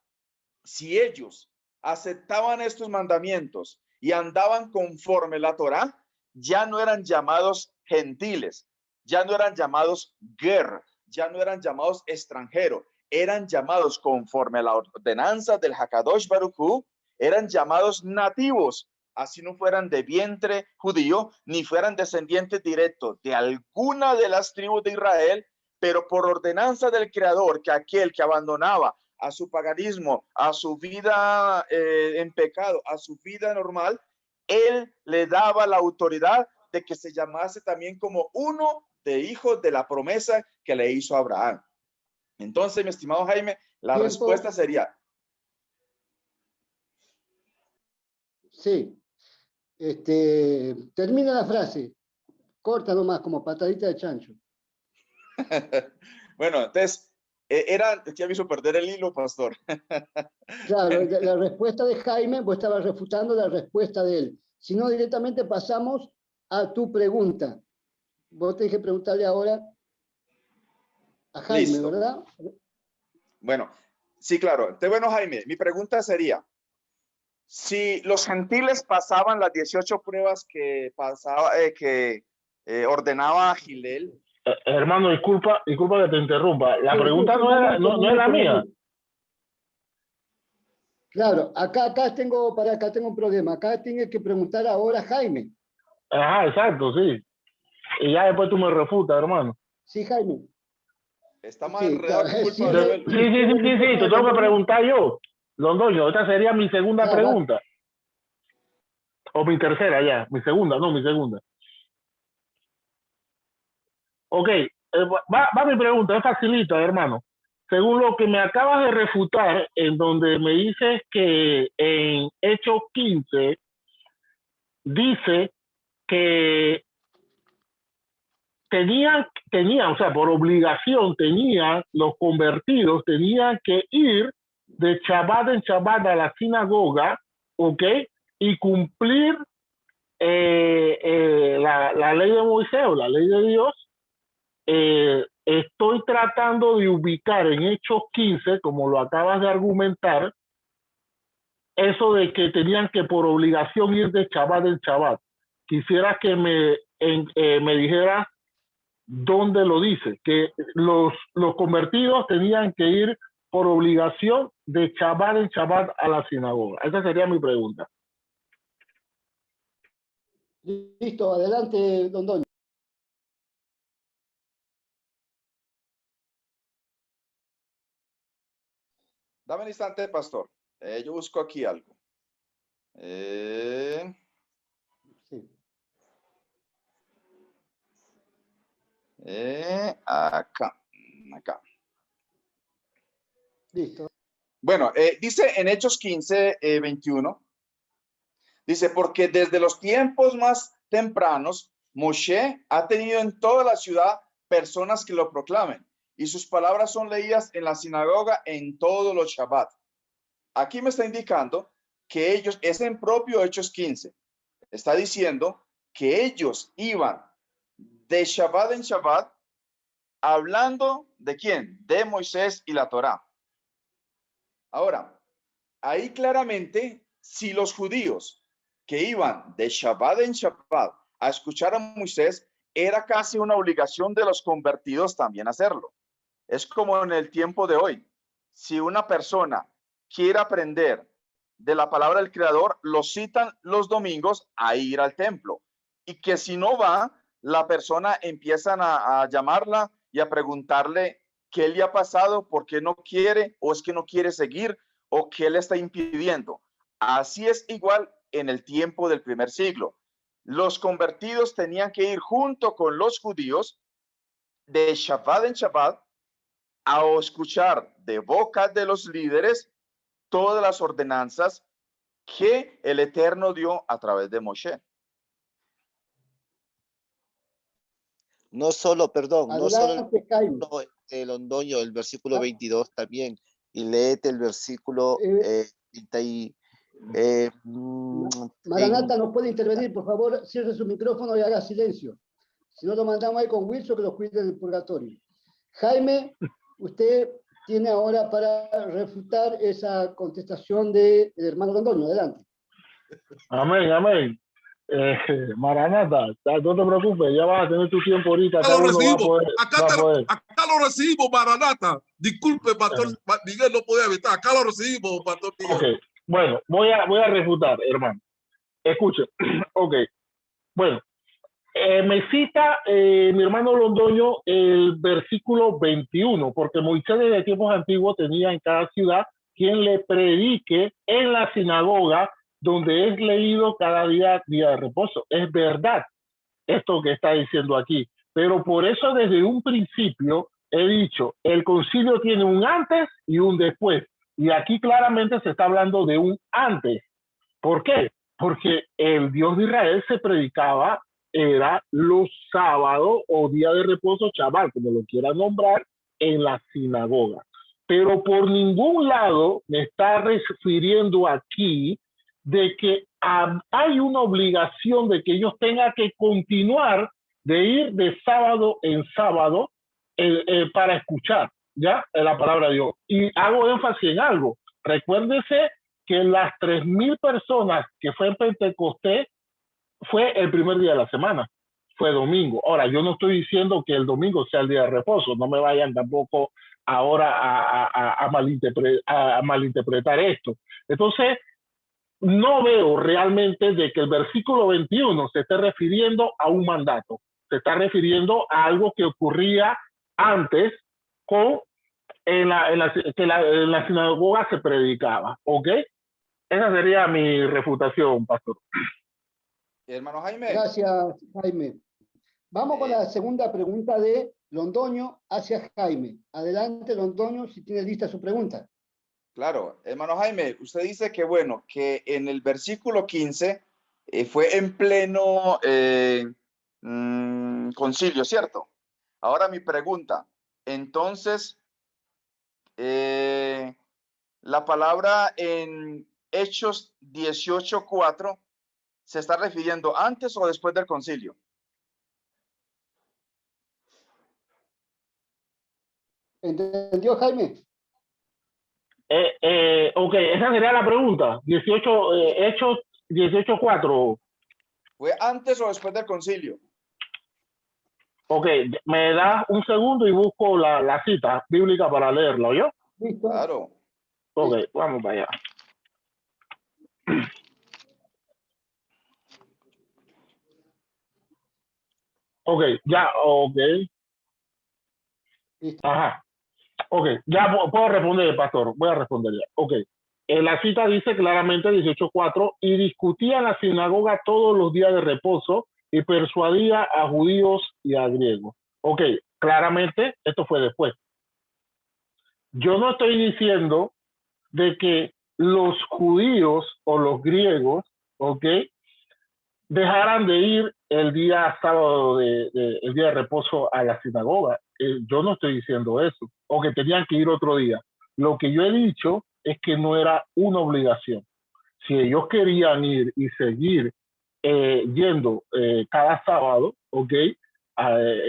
si ellos aceptaban estos mandamientos y andaban conforme la Torá, ya no eran llamados gentiles, ya no eran llamados ger, ya no eran llamados extranjeros, eran llamados conforme a la ordenanza del Hakadosh Baruj Hu, eran llamados nativos, así no fueran de vientre judío, ni fueran descendientes directos de alguna de las tribus de Israel, pero por ordenanza del Creador, que aquel que abandonaba a su paganismo, a su vida en pecado, a su vida normal, él le daba la autoridad de que se llamase también como uno de hijos de la promesa que le hizo a Abraham. Entonces, mi estimado Jaime, la respuesta sería...
Sí. Termina la frase. Corta nomás, como patadita de chancho.
Bueno, entonces, ya me hizo perder el hilo, pastor.
Claro, la respuesta de Jaime, vos estabas refutando la respuesta de él. Si no, directamente pasamos a tu pregunta. Vos tenés que preguntarle ahora a Jaime, listo, ¿verdad?
Bueno, sí, claro. Entonces, bueno, Jaime, mi pregunta sería, si los gentiles pasaban las 18 pruebas que ordenaba Gilel.
Hermano, disculpa que te interrumpa. La pregunta no era mía.
Claro, acá tengo un problema. Acá tiene que preguntar ahora Jaime.
Ajá, exacto, sí. Y ya después tú me refutas, hermano.
Sí, Jaime.
Está más enredado que culpa de Abel.
Sí, te tengo que preguntar yo. Londoño, esta sería mi segunda pregunta. O mi tercera ya, mi segunda. Ok, va mi pregunta, es facilita, hermano. Según lo que me acabas de refutar, en donde me dices que en Hechos 15 dice que tenían, o sea, por obligación los convertidos tenían que ir de Shabbat en Shabbat a la sinagoga, ¿ok? Y cumplir la ley de Moisés o la ley de Dios. Estoy tratando de ubicar en Hechos 15, como lo acabas de argumentar, eso de que tenían que por obligación ir de Shabbat en Shabbat. Quisiera que me dijeras dónde lo dice, que los convertidos tenían que ir por obligación de Shabbat en Shabbat a la sinagoga. Esa sería mi pregunta.
Listo, adelante, don Doño.
Dame un instante, pastor. Yo busco aquí algo.
Sí.
Acá.
Listo.
Bueno, dice en Hechos 15, 21, dice, porque desde los tiempos más tempranos, Moshe ha tenido en toda la ciudad personas que lo proclamen, y sus palabras son leídas en la sinagoga en todos los Shabbat. Aquí me está indicando que ellos, es en propio Hechos 15, está diciendo que ellos iban de Shabbat en Shabbat, hablando ¿de quién? De Moisés y la Torá. Ahora, ahí claramente, si los judíos que iban de Shabbat en Shabbat a escuchar a Moisés, era casi una obligación de los convertidos también hacerlo. Es como en el tiempo de hoy. Si una persona quiere aprender de la palabra del Creador, lo citan los domingos a ir al templo. Y que si no va, la persona empiezan a llamarla y a preguntarle qué le ha pasado, por qué no quiere, o es que no quiere seguir, o qué le está impidiendo. Así es igual en el tiempo del primer siglo. Los convertidos tenían que ir junto con los judíos de Shabbat en Shabbat a escuchar de boca de los líderes todas las ordenanzas que el Eterno dio a través de Moshe.
No solo, perdón,
Adelante,
no solo el Londoño, el versículo 22 también, y léete el versículo 30
Maranata no puede intervenir, por favor, cierre su micrófono y haga silencio. Si no, lo mandamos ahí con Wilson, que lo cuide del purgatorio. Jaime, usted tiene ahora para refutar esa contestación del hermano Londoño. Adelante.
Amén. Maranata, no te preocupes, ya vas a tener tu tiempo ahorita.
Acá lo recibimos, acá lo recibimos, Maranata. Disculpe, pastor Miguel, no podía evitar. Acá lo recibimos, pastor Miguel.
Okay. Bueno, voy a refutar, hermano. Escuche. Ok. Bueno, me cita mi hermano Londoño el versículo 21, porque Moisés desde tiempos antiguos tenía en cada ciudad quien le predique en la sinagoga, donde es leído cada día de reposo. Es verdad esto que está diciendo aquí, pero por eso desde un principio he dicho, el concilio tiene un antes y un después, y aquí claramente se está hablando de un antes. ¿Por qué? Porque el Dios de Israel se predicaba, era los sábados o día de reposo, Shabbat, como lo quiera nombrar, en la sinagoga. Pero por ningún lado me está refiriendo aquí de que hay una obligación de que ellos tengan que continuar de ir de sábado en sábado para escuchar ya la palabra de Dios. Y hago énfasis en algo. Recuérdese que las 3,000 personas que fue en Pentecostés fue el primer día de la semana, fue domingo. Ahora, yo no estoy diciendo que el domingo sea el día de reposo, no me vayan tampoco ahora a malinterpretar esto. Entonces, no veo realmente de que el versículo 21 se esté refiriendo a un mandato, se está refiriendo a algo que ocurría antes en la sinagoga se predicaba, ¿ok? Esa sería mi refutación, pastor.
Hermano Jaime.
Gracias, Jaime. Vamos con la segunda pregunta de Londoño hacia Jaime. Adelante, Londoño, si tiene lista su pregunta.
Claro, hermano Jaime, usted dice que, bueno, que en el versículo 15 fue en pleno concilio, ¿cierto? Ahora mi pregunta, entonces, la palabra en Hechos 18:4 se está refiriendo antes o después del concilio.
¿Entendió, Jaime?
Ok, esa sería la pregunta. Hechos 18:4.
¿Fue antes o después del concilio?
Ok, me das un segundo y busco la cita bíblica para leerla, ¿oyó?
¿Listo?
Claro.
Ok, vamos para allá. Ok, ya, ok.
Listo.
Ajá. Ok, ya puedo responder, pastor. Voy a responder ya. Ok. La cita dice claramente 18:4, y discutía en la sinagoga todos los días de reposo y persuadía a judíos y a griegos. Ok, claramente esto fue después. Yo no estoy diciendo de que los judíos o los griegos, ok, dejaran de ir el día sábado, el día de reposo a la sinagoga. Yo no estoy diciendo eso, o que tenían que ir otro día. Lo que yo he dicho es que no era una obligación. Si ellos querían ir y seguir yendo cada sábado, ¿ok?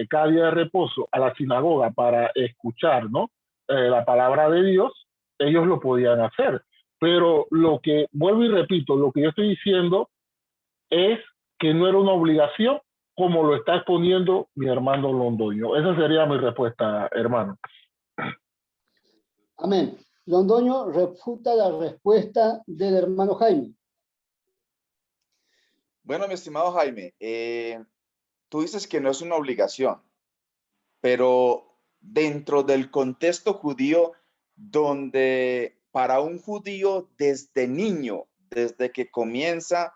Cada día de reposo a la sinagoga para escuchar, ¿no? La palabra de Dios, ellos lo podían hacer. Pero lo que, vuelvo y repito, lo que yo estoy diciendo es que no era una obligación, como lo está exponiendo mi hermano Londoño. Esa sería mi respuesta, hermano.
Amén. Londoño refuta la respuesta del hermano Jaime.
Bueno, mi estimado Jaime, tú dices que no es una obligación, pero dentro del contexto judío, donde para un judío desde niño, desde que comienza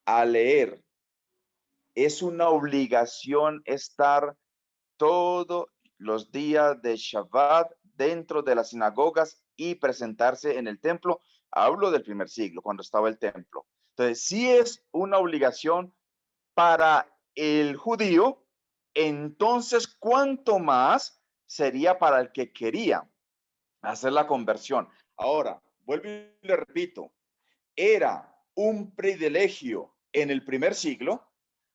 a leer, es una obligación estar todos los días de Shabbat dentro de las sinagogas y presentarse en el templo. Hablo del primer siglo, cuando estaba el templo. Entonces, sí es una obligación para el judío, entonces, ¿cuánto más sería para el que quería hacer la conversión? Ahora, vuelvo y le repito, era un privilegio en el primer siglo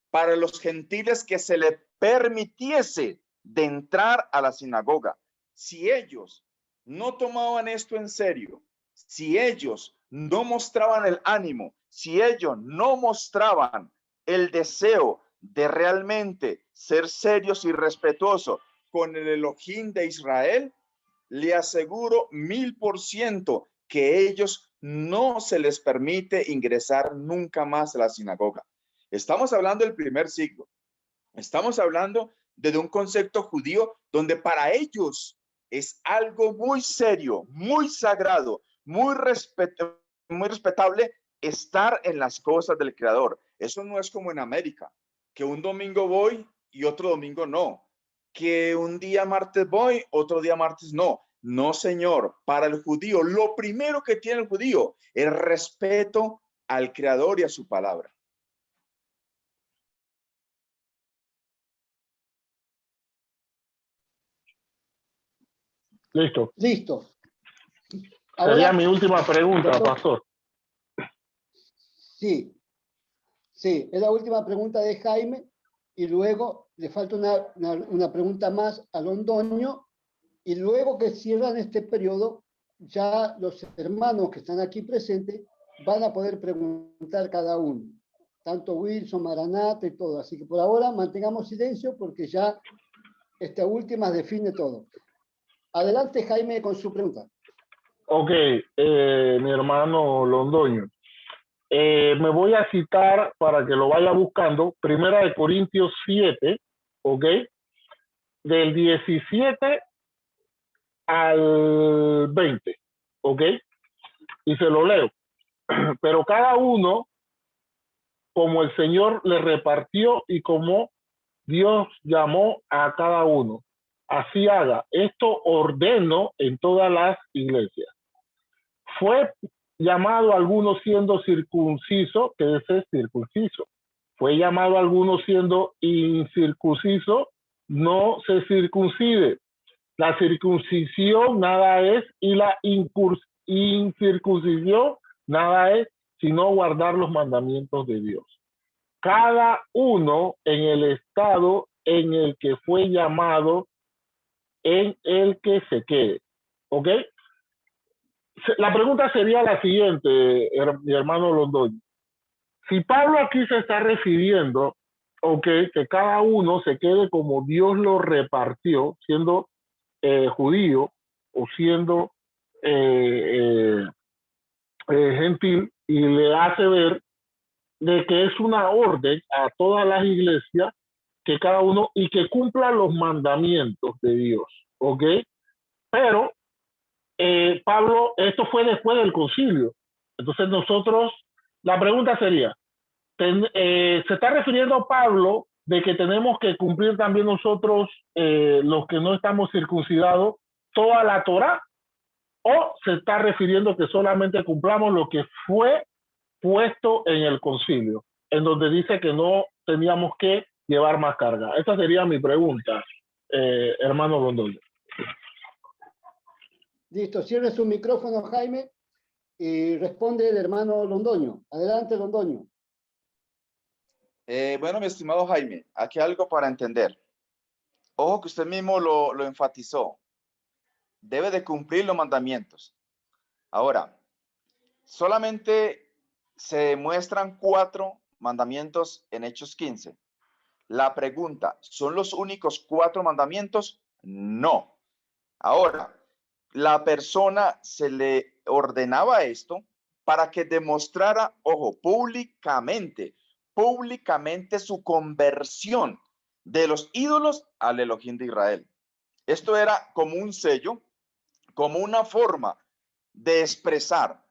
para los gentiles que se le permitiese de entrar a la sinagoga. Si ellos no tomaban esto en serio, si ellos no mostraban el ánimo, si ellos no mostraban el deseo de realmente ser serios y respetuosos con el Elohim de Israel, le aseguro 1000% que ellos no se les permite ingresar nunca más a la sinagoga. Estamos hablando del primer siglo. Estamos hablando de un concepto judío donde para ellos es algo muy serio, muy sagrado, muy respetable estar en las cosas del Creador. Eso no es como en América, que un domingo voy y otro domingo no. Que un día martes voy, otro día martes no. No, señor. Para el judío, lo primero que tiene el judío es respeto al Creador y a su palabra.
Listo.
Listo.
Ahora, sería mi última pregunta, pastor.
Sí, es la última pregunta de Jaime y luego le falta una pregunta más a Londoño y luego que cierran este periodo, ya los hermanos que están aquí presentes van a poder preguntar cada uno, tanto Wilson, Maranata y todo. Así que por ahora mantengamos silencio porque ya esta última define todo. Adelante, Jaime, con su pregunta.
Ok, mi hermano Londoño. Me voy a citar para que lo vaya buscando. Primera de Corintios 7, ok, del 17 al 20, ¿ok? Y se lo leo. Pero cada uno, como el Señor le repartió y como Dios llamó a cada uno, así haga. Esto ordeno en todas las iglesias. Fue llamado a algunos siendo circunciso, que ese es circunciso. Fue llamado a algunos siendo incircunciso, no se circuncide. La circuncisión nada es y la incircuncisión nada es sino guardar los mandamientos de Dios. Cada uno en el estado en el que fue llamado, en el que se quede. ¿Ok? La pregunta sería la siguiente, mi hermano Londoño. Si Pablo aquí se está refiriendo, ok, que cada uno se quede como Dios lo repartió, siendo judío o siendo gentil, y le hace ver de que es una orden a todas las iglesias que cada uno y que cumpla los mandamientos de Dios, ¿ok? Pero Pablo, esto fue después del concilio. Entonces nosotros, la pregunta sería, ¿se está refiriendo Pablo de que tenemos que cumplir también nosotros, los que no estamos circuncidados, toda la Torá? ¿O se está refiriendo que solamente cumplamos lo que fue puesto en el concilio, en donde dice que no teníamos que llevar más carga? Esa sería mi pregunta, hermano Londoño.
Listo, cierre su micrófono, Jaime, y responde el hermano Londoño. Adelante, Londoño.
Bueno, mi estimado Jaime, aquí algo para entender. Ojo que usted mismo lo enfatizó. Debe de cumplir los mandamientos. Ahora, solamente se muestran 4 mandamientos en Hechos 15. La pregunta, ¿son los únicos 4 mandamientos? No. Ahora, la persona se le ordenaba esto para que demostrara, ojo, públicamente su conversión de los ídolos al Elohim de Israel. Esto era como un sello, como una forma de expresar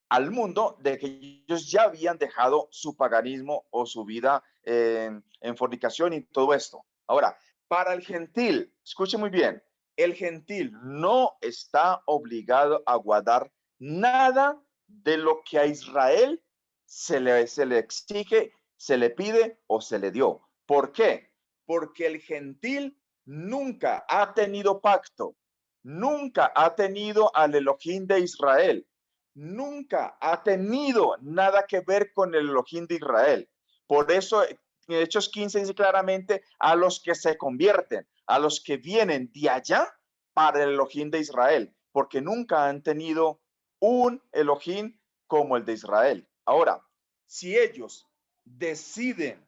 al mundo de que ellos ya habían dejado su paganismo o su vida en fornicación y todo esto. Ahora, para el gentil, escuche muy bien, el gentil no está obligado a guardar nada de lo que a Israel se le exige, se le pide o se le dio. ¿Por qué? Porque el gentil nunca ha tenido pacto, nunca ha tenido al Elohim de Israel, nunca ha tenido nada que ver con el Elohim de Israel. Por eso en Hechos 15 dice claramente a los que se convierten, a los que vienen de allá para el Elohim de Israel, porque nunca han tenido un Elohim como el de Israel. Ahora, si ellos deciden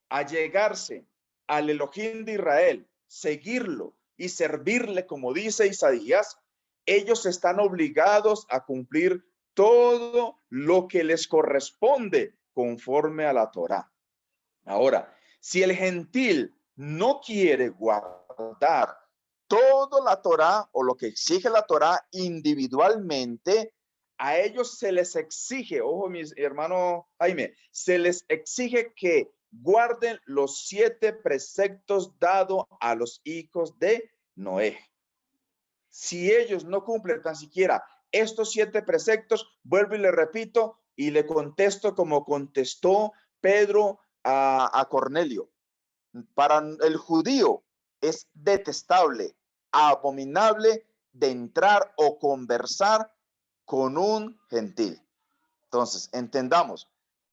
allegarse al Elohim de Israel, seguirlo y servirle como dice Isaías, ellos están obligados a cumplir todo lo que les corresponde conforme a la Torá. Ahora, si el gentil no quiere guardar toda la Torá o lo que exige la Torá individualmente, a ellos se les exige, ojo mis hermanos Jaime, se les exige que guarden los 7 preceptos dados a los hijos de Noé. Si ellos no cumplen tan siquiera estos 7 preceptos, vuelvo y le repito y le contesto como contestó Pedro a Cornelio. Para el judío es detestable, abominable de entrar o conversar con un gentil. Entonces, entendamos,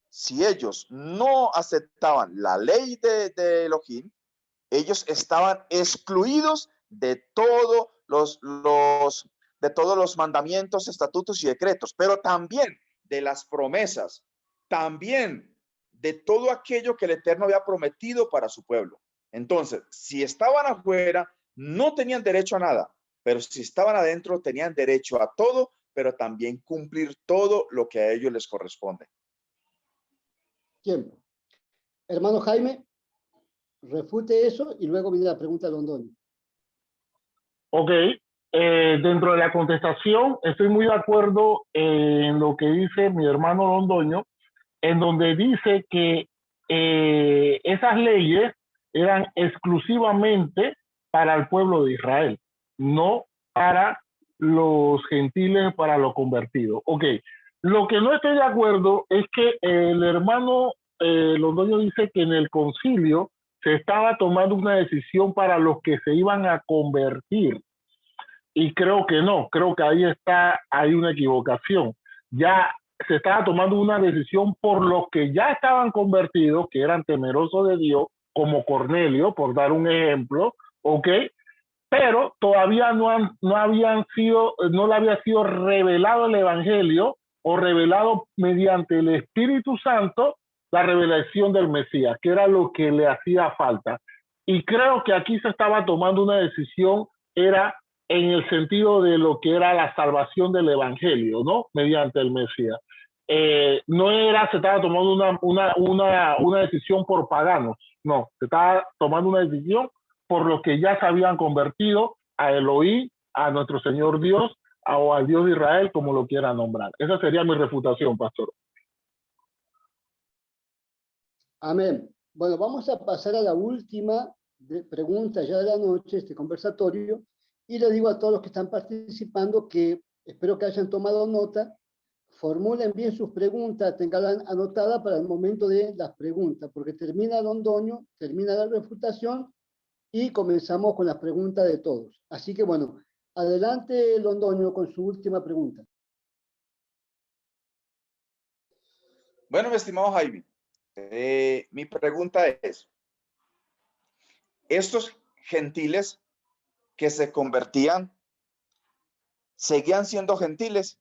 si ellos no aceptaban la ley de Elohim, ellos estaban excluidos de todos los mandamientos, estatutos y decretos, pero también de las promesas, también de todo aquello que el Eterno había prometido para su pueblo. Entonces, si estaban afuera, no tenían derecho a nada, pero si estaban adentro, tenían derecho a todo, pero también cumplir todo lo que a ellos les corresponde.
Tiempo. Hermano Jaime, refute eso y luego viene la pregunta de Londoño.
Ok, dentro de la contestación, estoy muy de acuerdo en lo que dice mi hermano Londoño, en donde dice que esas leyes eran exclusivamente para el pueblo de Israel, no para los gentiles, para los convertidos. Ok, lo que no estoy de acuerdo es que el hermano Londoño dice que en el concilio se estaba tomando una decisión para los que se iban a convertir. Y creo que no, creo que hay una equivocación. Ya se estaba tomando una decisión por los que ya estaban convertidos, que eran temerosos de Dios, como Cornelio, por dar un ejemplo, ¿ok? Pero todavía no le había sido revelado el Evangelio o revelado mediante el Espíritu Santo la revelación del Mesías, que era lo que le hacía falta. Y creo que aquí se estaba tomando una decisión, era en el sentido de lo que era la salvación del Evangelio, ¿no? Mediante el Mesías. No era, se estaba tomando una decisión por paganos, no, se estaba tomando una decisión por los que ya se habían convertido a Elohim, a nuestro Señor Dios, o al Dios de Israel, como lo quiera nombrar. Esa sería mi refutación, pastor.
Amén. Bueno, vamos a pasar a la última pregunta ya de la noche, este conversatorio, y le digo a todos los que están participando que espero que hayan tomado nota, formulen bien sus preguntas, tenganlas anotadas para el momento de las preguntas, porque termina Londoño, termina la refutación, y comenzamos con las preguntas de todos. Así que bueno, adelante Londoño con su última pregunta.
Bueno, mi estimado Jaime, mi pregunta es, ¿estos gentiles que se convertían seguían siendo gentiles?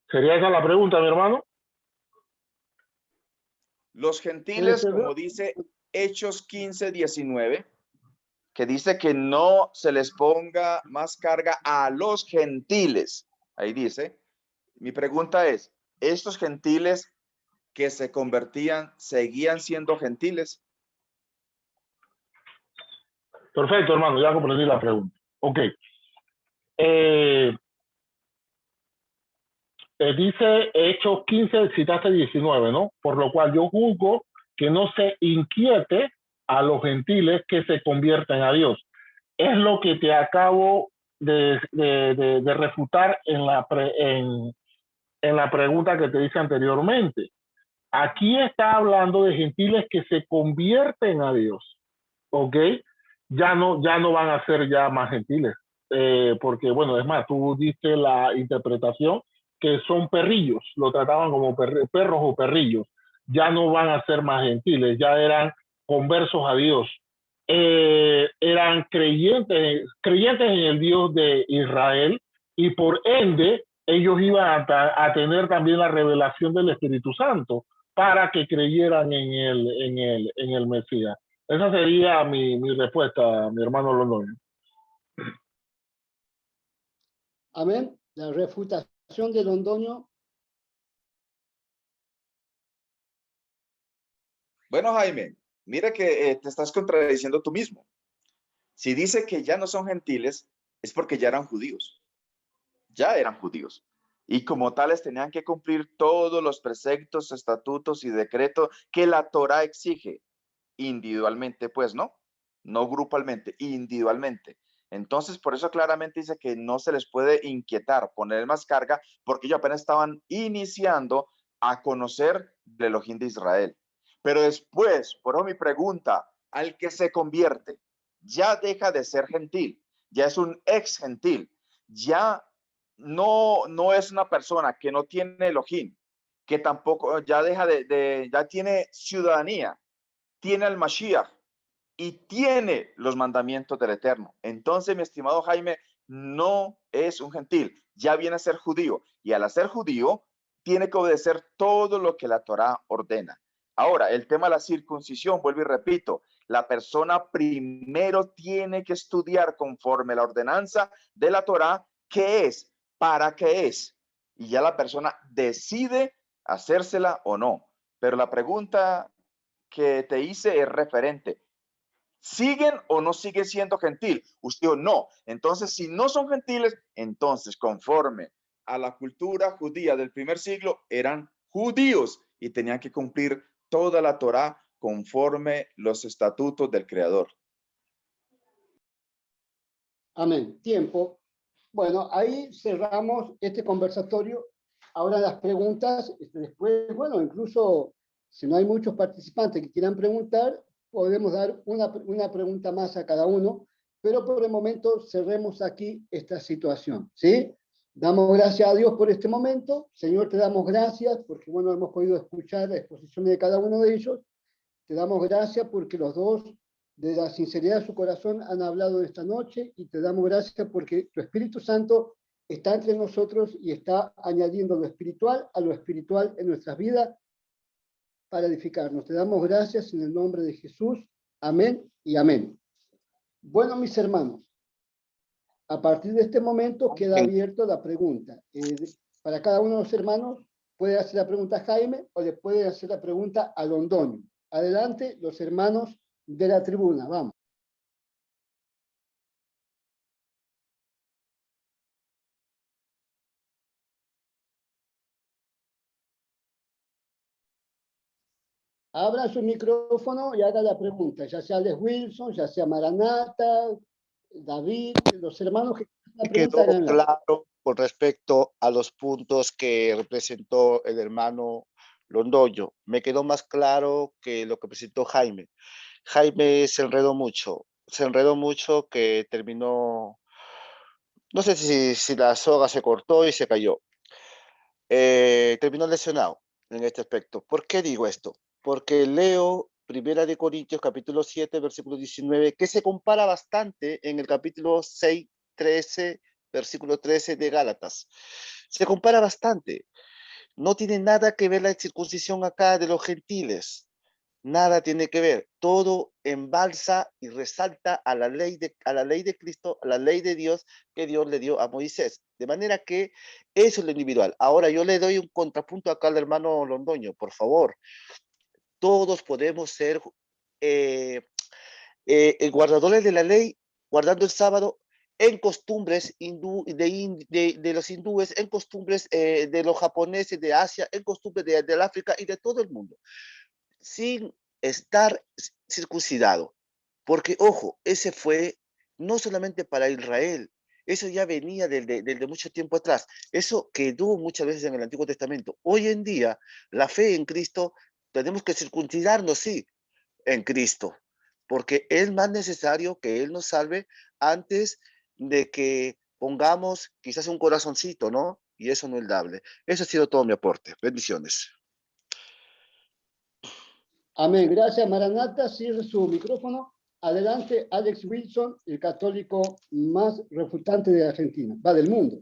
¿Sería esa la pregunta, mi hermano?
Los gentiles, como dice Hechos 15:19, que dice que no se les ponga más carga a los gentiles. Ahí dice, mi pregunta es, ¿estos gentiles que se convertían seguían siendo gentiles?
Perfecto, hermano, ya comprendí la pregunta. Ok. Dice Hechos 15, citaste 19, ¿no? Por lo cual yo juzgo que no se inquiete a los gentiles que se convierten a Dios. Es lo que te acabo de refutar en la pregunta que te hice anteriormente. Aquí está hablando de gentiles que se convierten a Dios, ¿ok? Ya no van a ser ya más gentiles, porque bueno, es más, tú diste la interpretación que son perrillos, lo trataban como perros o perrillos, ya no van a ser más gentiles, ya eran conversos a Dios, eran creyentes en el Dios de Israel, y por ende ellos iban a tener también la revelación del Espíritu Santo para que creyeran en el Mesías. Esa sería mi respuesta, mi hermano Londoño.
Amén. La refutación de Londoño.
Bueno, Jaime, mira que te estás contradiciendo tú mismo. Si dice que ya no son gentiles, es porque ya eran judíos. Ya eran judíos. Y como tales tenían que cumplir todos los preceptos, estatutos y decretos que la Torá exige individualmente, pues, ¿no? No grupalmente, individualmente. Entonces, por eso claramente dice que no se les puede inquietar, poner más carga, porque ellos apenas estaban iniciando a conocer del Elohim de Israel. Pero después, por eso mi pregunta, al que se convierte, ya deja de ser gentil, ya es un ex gentil, ya no es una persona que no tiene Elohim, que tampoco ya ya tiene ciudadanía, tiene al Mashiach y tiene los mandamientos del Eterno. Entonces, mi estimado Jaime, no es un gentil, ya viene a ser judío, y al ser judío tiene que obedecer todo lo que la Torá ordena. Ahora, el tema de la circuncisión, vuelvo y repito, la persona primero tiene que estudiar conforme la ordenanza de la Torá, qué es, para qué es, y ya la persona decide hacérsela o no. Pero la pregunta que te hice es referente. ¿Siguen o no siguen siendo gentil? Usted dijo, no. Entonces, si no son gentiles, entonces, conforme a la cultura judía del primer siglo, eran judíos y tenían que cumplir toda la Torá conforme los estatutos del Creador.
Amén. Tiempo. Bueno, ahí cerramos este conversatorio. Ahora las preguntas, después, bueno, incluso si no hay muchos participantes que quieran preguntar, podemos dar una pregunta más a cada uno, pero por el momento cerremos aquí esta situación, ¿sí? Damos gracias a Dios por este momento. Señor, te damos gracias porque, bueno, hemos podido escuchar la exposición de cada uno de ellos. Te damos gracias porque los dos, de la sinceridad de su corazón, han hablado esta noche, y te damos gracias porque tu Espíritu Santo está entre nosotros y está añadiendo lo espiritual a lo espiritual en nuestras vidas para edificarnos. Te damos gracias en el nombre de Jesús. Amén y amén. Bueno, mis hermanos, a partir de este momento queda abierto la pregunta. Para cada uno de los hermanos puede hacer la pregunta a Jaime o le puede hacer la pregunta a Londoño. Adelante, los hermanos de la tribuna, vamos. Abra su micrófono y haga la pregunta, ya sea Alex Wilson, ya sea Maranata, David, los hermanos que la pregunta.
Quedó claro con respecto a los puntos que representó el hermano Londoño. Me quedó más claro que lo que presentó Jaime. Jaime se enredó mucho que terminó, no sé si la soga se cortó y se cayó. Terminó lesionado en este aspecto. ¿Por qué digo esto? Porque leo Primera de Corintios, capítulo 7, versículo 19, que se compara bastante en el capítulo 6, 13, versículo 13 de Gálatas. Se compara bastante. No tiene nada que ver la circuncisión acá de los gentiles. Nada tiene que ver. Todo embalsa y resalta a la ley de Cristo, a la ley de Dios que Dios le dio a Moisés. De manera que eso es lo individual. Ahora yo le doy un contrapunto acá al hermano Londoño, por favor. Todos podemos ser guardadores de la ley, guardando el sábado en costumbres de los hindúes, en costumbres de los japoneses de Asia, en costumbres del África y de todo el mundo, sin estar circuncidado. Porque, ojo, ese fue no solamente para Israel, eso ya venía desde mucho tiempo atrás. Eso quedó muchas veces en el Antiguo Testamento. Hoy en día, la fe en Cristo, tenemos que circuncidarnos, sí, en Cristo, porque es más necesario que Él nos salve antes de que pongamos quizás un corazoncito, ¿no? Y eso no es dable. Eso ha sido todo mi aporte. Bendiciones.
Amén. Gracias, Maranata. Cierre su micrófono. Adelante, Alex Wilson, el católico más refutante de Argentina, va del mundo.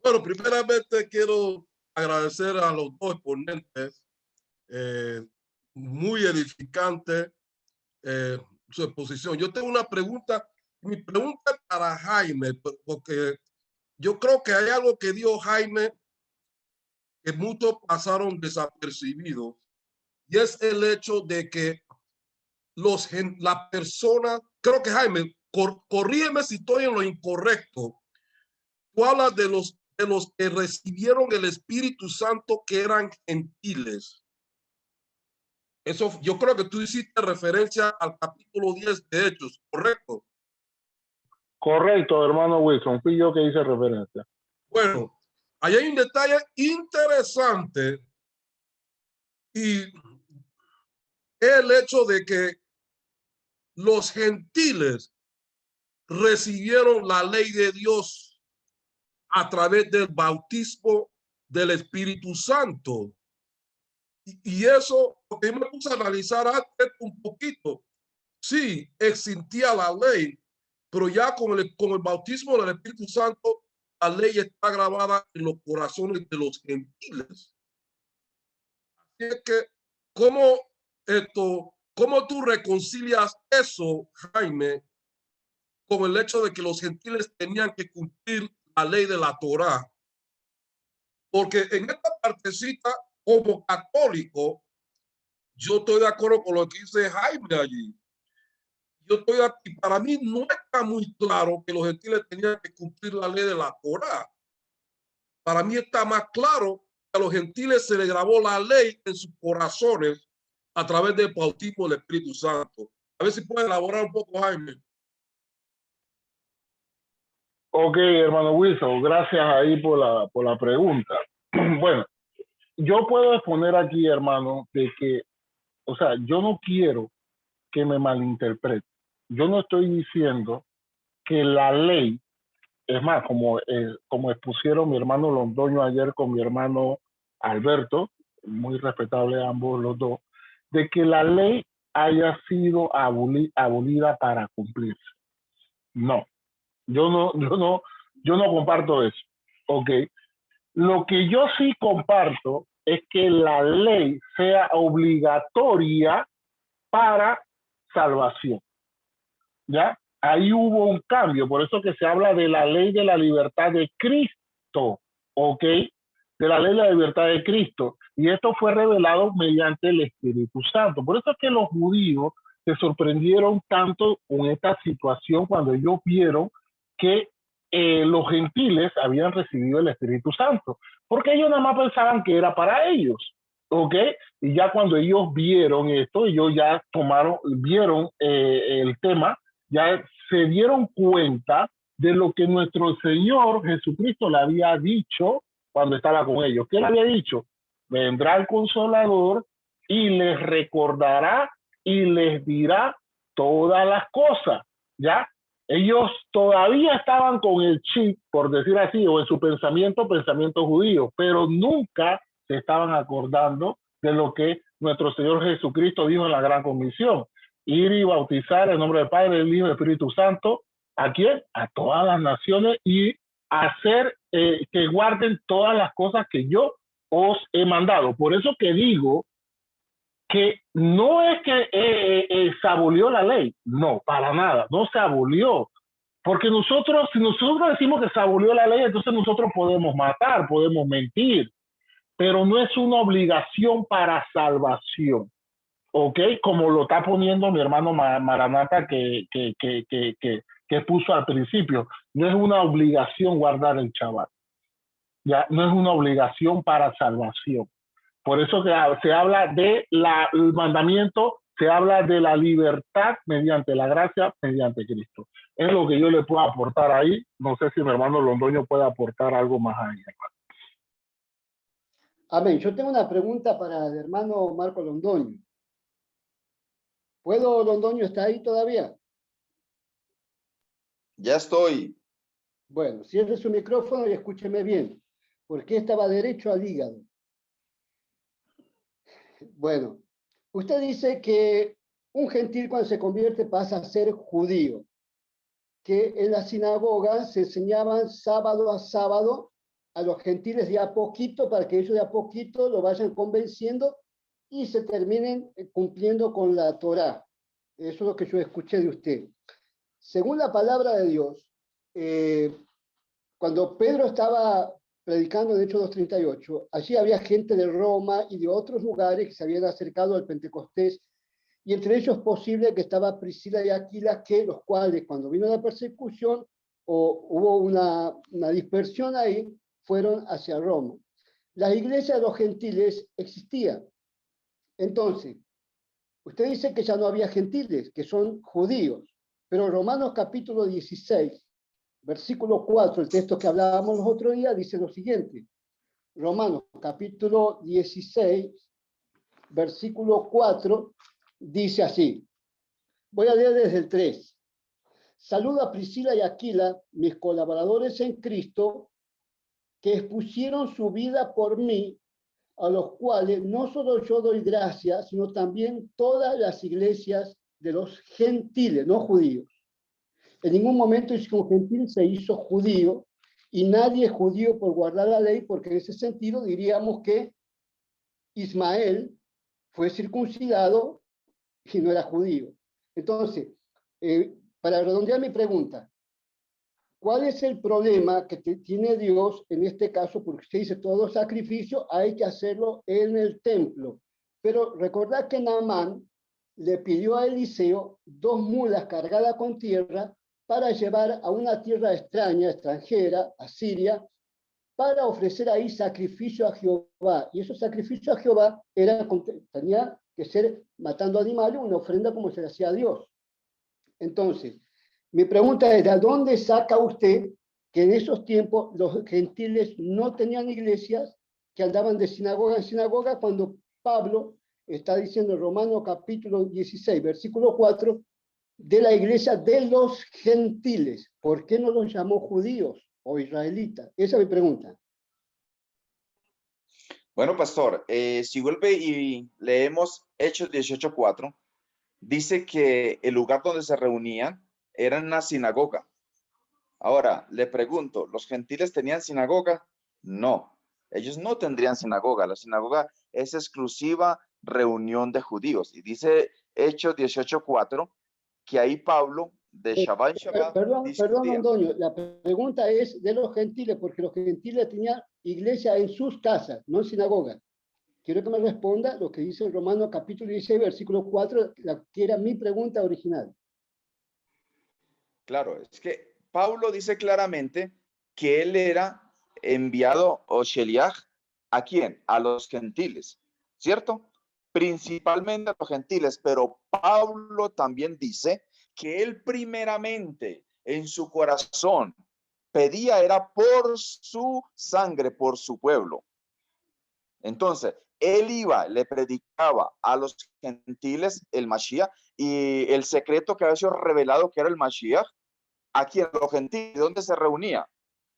Bueno, primeramente quiero agradecer a los dos ponentes, muy edificante su exposición. Yo tengo una pregunta, mi pregunta es para Jaime, porque yo creo que hay algo que dijo Jaime que muchos pasaron desapercibidos, y es el hecho de que la persona, creo que Jaime, corrígeme si estoy en lo incorrecto, tú hablas de los que recibieron el Espíritu Santo que eran gentiles. Eso, yo creo que tú hiciste referencia al capítulo 10 de Hechos, ¿correcto?
Correcto, hermano Wilson, fui yo que hice referencia.
Bueno, ahí hay un detalle interesante, y el hecho de que los gentiles recibieron la ley de Dios a través del bautismo del Espíritu Santo. Y eso, porque yo me puse a analizar antes un poquito. Sí, existía la ley, pero ya con el bautismo del Espíritu Santo, la ley está grabada en los corazones de los gentiles. Así es que, ¿cómo tú reconcilias eso, Jaime, con el hecho de que los gentiles tenían que cumplir la ley de la Torá? Porque en esta partecita, como católico, yo estoy de acuerdo con lo que dice Jaime allí. Para mí no está muy claro que los gentiles tenían que cumplir la ley de la Torá. Para mí está más claro que a los gentiles se les grabó la ley en sus corazones a través del bautismo del Espíritu Santo. A ver si puede elaborar un poco, Jaime.
Ok, hermano Wilson, gracias ahí por la pregunta. Bueno, yo puedo exponer aquí, hermano, de que, o sea, yo no quiero que me malinterprete. Yo no estoy diciendo que la ley, es más, como expusieron mi hermano Londoño ayer con mi hermano Alberto, muy respetable ambos los dos, de que la ley haya sido abolida para cumplirse. No, yo no comparto eso. Ok, lo que yo sí comparto es que la ley sea obligatoria para salvación. ¿Ya? Ahí hubo un cambio, por eso que se habla de la ley de la libertad de Cristo, ¿ok? De la ley de la libertad de Cristo. Y esto fue revelado mediante el Espíritu Santo. Por eso es que los judíos se sorprendieron tanto con esta situación cuando ellos vieron que los gentiles habían recibido el Espíritu Santo, porque ellos nada más pensaban que era para ellos, ¿ok? Y ya cuando ellos vieron esto, ellos ya vieron el tema, ya se dieron cuenta de lo que nuestro Señor Jesucristo le había dicho cuando estaba con ellos. ¿Qué le había dicho? Vendrá el Consolador y les recordará y les dirá todas las cosas, ¿ya? Ellos todavía estaban con el chip, por decir así, o en su pensamiento judío, pero nunca se estaban acordando de lo que nuestro Señor Jesucristo dijo en la Gran Comisión: ir y bautizar en nombre del Padre, del Hijo y del Espíritu Santo. ¿A quién? A todas las naciones, y hacer que guarden todas las cosas que yo os he mandado. Por eso que digo que no es que se abolió la ley, no, para nada, no se abolió. Porque si nosotros decimos que se abolió la ley, entonces nosotros podemos matar, podemos mentir, pero no es una obligación para salvación. ¿Ok? Como lo está poniendo mi hermano Maranata que puso al principio. No es una obligación guardar el Shabbat. Ya no es una obligación para salvación. Por eso que se habla de el mandamiento, se habla de la libertad mediante la gracia, mediante Cristo. Es lo que yo le puedo aportar ahí. No sé si mi hermano Londoño puede aportar algo más ahí.
Amén. Yo tengo una pregunta para el hermano Marco Londoño. ¿Puedo, Londoño, está ahí todavía?
Ya estoy.
Bueno, cierre su micrófono y escúcheme bien, porque estaba derecho al hígado. Bueno, usted dice que un gentil cuando se convierte pasa a ser judío, que en la sinagoga se enseñaban sábado a sábado a los gentiles de a poquito para que ellos de a poquito lo vayan convenciendo y se terminen cumpliendo con la Torá. Eso es lo que yo escuché de usted. Según la palabra de Dios, cuando Pedro estaba predicando en Hechos 2:38, allí había gente de Roma y de otros lugares que se habían acercado al Pentecostés, y entre ellos es posible que estaba Priscila y Aquila, que los cuales cuando vino la persecución o hubo una dispersión ahí, fueron hacia Roma. Las iglesias de los gentiles existían. Entonces, usted dice que ya no había gentiles, que son judíos, pero Romanos capítulo 16, versículo 4, el texto que hablábamos los otros días, dice lo siguiente. Romanos capítulo 16, versículo 4, dice así. Voy a leer desde el 3. Saludo a Priscila y Aquila, mis colaboradores en Cristo, que expusieron su vida por mí, a los cuales no solo yo doy gracias, sino también todas las iglesias de los gentiles, no judíos. En ningún momento un gentil se hizo judío, y nadie es judío por guardar la ley, porque en ese sentido diríamos que Ismael fue circuncidado y no era judío. Entonces, para redondear mi pregunta, ¿cuál es el problema que tiene Dios en este caso? Porque usted dice todo sacrificio hay que hacerlo en el templo. Pero recordad que Naamán le pidió a Eliseo 2 mulas cargadas con tierra para llevar a una tierra extraña, extranjera, a Siria, para ofrecer ahí sacrificio a Jehová. Y esos sacrificios a Jehová tenía que ser matando animales, una ofrenda como se le hacía a Dios. Entonces, mi pregunta es, ¿de dónde saca usted que en esos tiempos los gentiles no tenían iglesias, que andaban de sinagoga en sinagoga, cuando Pablo está diciendo en Romanos capítulo 16, versículo 4, de la iglesia de los gentiles? ¿Por qué no los llamó judíos o israelitas? Esa es mi pregunta.
Bueno, pastor, si vuelve y leemos Hechos 18:4, dice que el lugar donde se reunían era en una sinagoga. Ahora, le pregunto, ¿los gentiles tenían sinagoga? No, ellos no tendrían sinagoga. La sinagoga es exclusiva reunión de judíos. Y dice Hechos 18:4 que ahí Pablo, de Shabbat en Shabbat,
Perdón, Antonio, la pregunta es de los gentiles, porque los gentiles tenían iglesia en sus casas, no en sinagoga. Quiero que me responda lo que dice Romanos capítulo 16, versículo 4, que era mi pregunta original.
Claro, es que Pablo dice claramente que él era enviado o Sheliach, ¿a quién? A los gentiles, ¿cierto? Principalmente a los gentiles, pero Pablo también dice que él primeramente en su corazón pedía era por su sangre, por su pueblo. Entonces, él iba, le predicaba a los gentiles el Mashiach y el secreto que había sido revelado que era el Mashiach. Aquí en los gentiles, ¿dónde se reunía?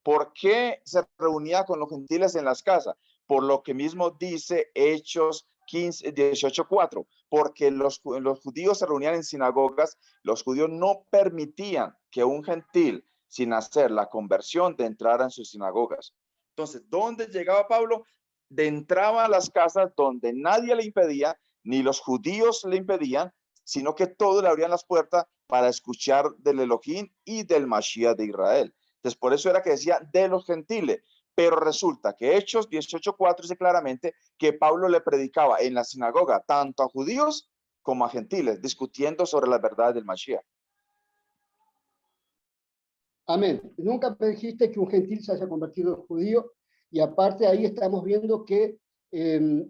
¿Por qué se reunía con los gentiles en las casas? Por lo que mismo dice Hechos 18:4, porque los judíos se reunían en sinagogas, los judíos no permitían que un gentil, sin hacer la conversión, de entrar en sus sinagogas. Entonces, ¿dónde llegaba Pablo? Entraba a las casas donde nadie le impedía, ni los judíos le impedían, sino que todos le abrían las puertas para escuchar del Elohim y del Mashiach de Israel. Entonces, por eso era que decía de los gentiles. Pero resulta que Hechos 18:4 dice claramente que Pablo le predicaba en la sinagoga tanto a judíos como a gentiles, discutiendo sobre la verdad del Mashiach.
Amén. Nunca me dijiste que un gentil se haya convertido en judío, y aparte ahí estamos viendo que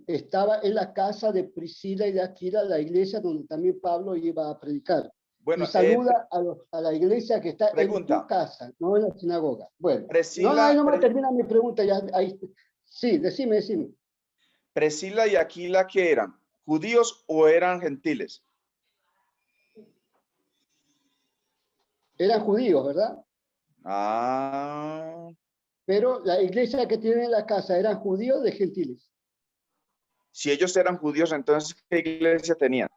estaba en la casa de Priscila y de Aquila, la iglesia donde también Pablo iba a predicar. Bueno, y saluda a la iglesia que está en tu casa, no en la sinagoga. Bueno, Priscila, no me termina mi pregunta. Ya, ahí, sí, decime.
Priscila y Aquila, ¿qué eran? ¿Judíos o eran gentiles?
Eran judíos, ¿verdad?
Ah.
Pero la iglesia que tienen en la casa, ¿eran judíos de gentiles?
Si ellos eran judíos, entonces, ¿qué iglesia tenían?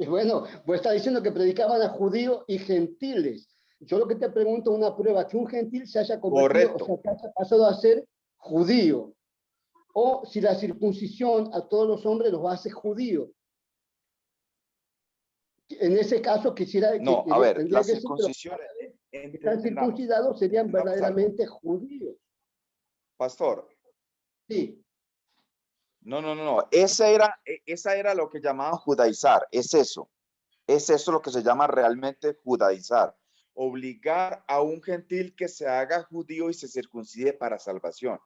Bueno, vos estás diciendo que predicaban a judíos y gentiles. Yo lo que te pregunto, una prueba, que un gentil se haya convertido, correcto, o sea, que haya pasado a ser judío. O si la circuncisión a todos los hombres los hace judíos. En ese caso quisiera...
No, a ver, la circuncisión...
Que están circuncidados serían verdaderamente judíos.
Pastor.
Sí.
No. Esa era lo que llamaban judaizar. Es eso lo que se llama realmente judaizar. Obligar a un gentil que se haga judío y se circuncide para salvación.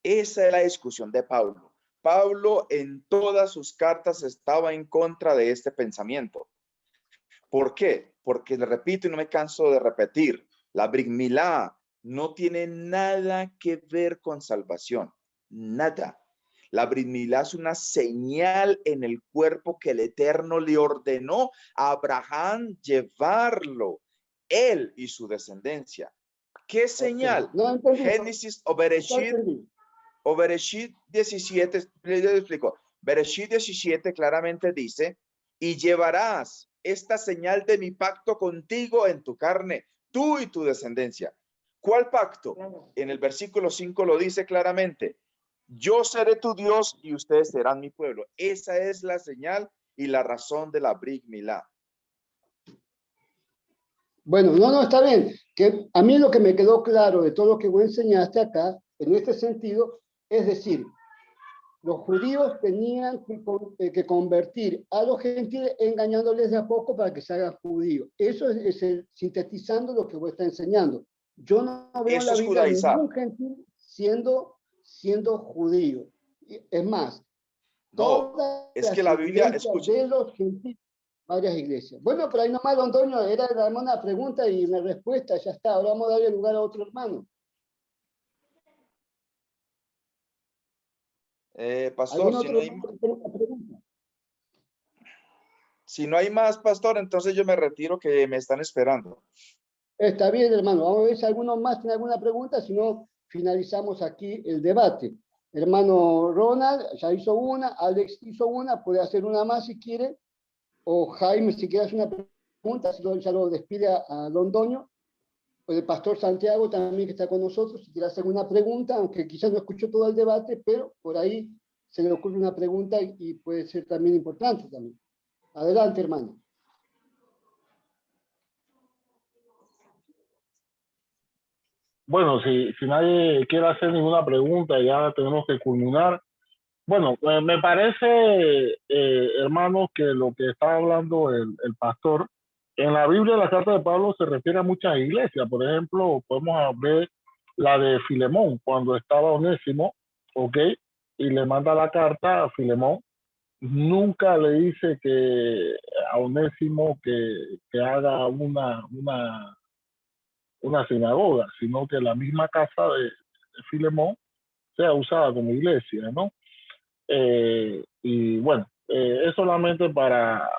Esa es la discusión de Pablo. Pablo en todas sus cartas estaba en contra de este pensamiento. ¿Por qué? Porque le repito y no me canso de repetir, la Brit Milá no tiene nada que ver con salvación. Nada. La Brit Milá es una señal en el cuerpo que el Eterno le ordenó a Abraham llevarlo, él y su descendencia. ¿Qué señal? Okay. No, Génesis o Bereshit 17, les explico. Bereshit 17 claramente dice, y llevarás esta señal de mi pacto contigo en tu carne, tú y tu descendencia. ¿Cuál pacto? En el versículo 5 lo dice claramente. Yo seré tu Dios y ustedes serán mi pueblo. Esa es la señal y la razón de la Brit Milá.
Bueno, no, está bien. Que a mí lo que me quedó claro de todo lo que vos enseñaste acá, en este sentido, es decir, los judíos tenían que convertir a los gentiles engañándoles de a poco para que se hagan judíos. Eso es sintetizando lo que vos está enseñando. Yo no veo en la Biblia ningún gentil siendo judío. Es más,
es que la Biblia, escucha,
de los gentiles, varias iglesias. Bueno, pero ahí nomás, don Antonio, era una pregunta y una respuesta, ya está. Ahora vamos a darle lugar a otro hermano.
Pastor, si no hay más, pastor, entonces yo me retiro, que me están esperando.
Está bien, hermano. Vamos a ver si alguno más tiene alguna pregunta, si no, finalizamos aquí el debate. Hermano Ronald ya hizo una, Alex hizo una, puede hacer una más si quiere, o Jaime, si quiere hacer una pregunta, si ya lo despide a don Doño, o el pastor Santiago también que está con nosotros, si quiere hacer una pregunta, aunque quizás no escuchó todo el debate, pero por ahí se le ocurre una pregunta y puede ser también importante también. Adelante, hermano.
Bueno, si nadie quiere hacer ninguna pregunta, ya tenemos que culminar. Bueno, me parece, hermanos, que lo que está hablando el pastor, en la Biblia, la carta de Pablo se refiere a muchas iglesias. Por ejemplo, podemos ver la de Filemón, cuando estaba Onésimo, ¿ok? Y le manda la carta a Filemón. Nunca le dice que a Onésimo que haga una sinagoga, sino que la misma casa de Filemón sea usada como iglesia, ¿no? Y bueno, es solamente para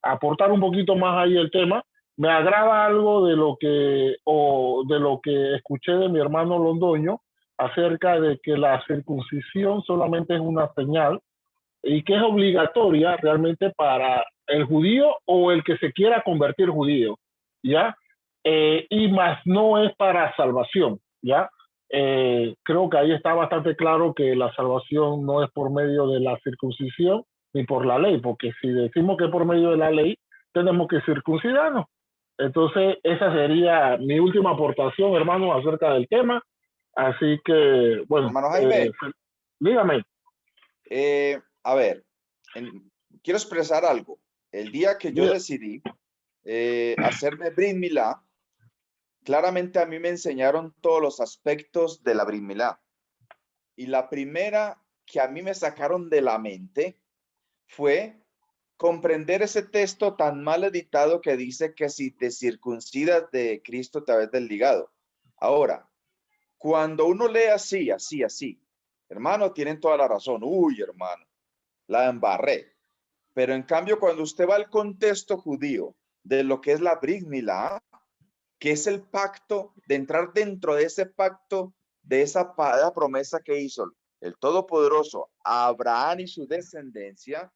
aportar un poquito más ahí el tema. Me agrada algo de lo que escuché de mi hermano Londoño acerca de que la circuncisión solamente es una señal y que es obligatoria realmente para el judío o el que se quiera convertir judío, ¿ya? Y más no es para salvación, ¿ya? Creo que ahí está bastante claro que la salvación no es por medio de la circuncisión ni por la ley, porque si decimos que es por medio de la ley, tenemos que circuncidarnos. Entonces, esa sería mi última aportación, hermano, acerca del tema. Así que, bueno,
hermano Jaime,
dígame.
A ver, quiero expresar algo. El día que yo decidí hacerme Brit Milá, claramente a mí me enseñaron todos los aspectos de la Brit Milá. Y la primera que a mí me sacaron de la mente fue comprender ese texto tan mal editado que dice que si te circuncidas de Cristo te habes desligado. Ahora, cuando uno lee así, hermano, tienen toda la razón. Uy, hermano, la embarré. Pero en cambio, cuando usted va al contexto judío de lo que es la Brit Milá, que es el pacto, de entrar dentro de ese pacto, de esa promesa que hizo el Todopoderoso a Abraham y su descendencia,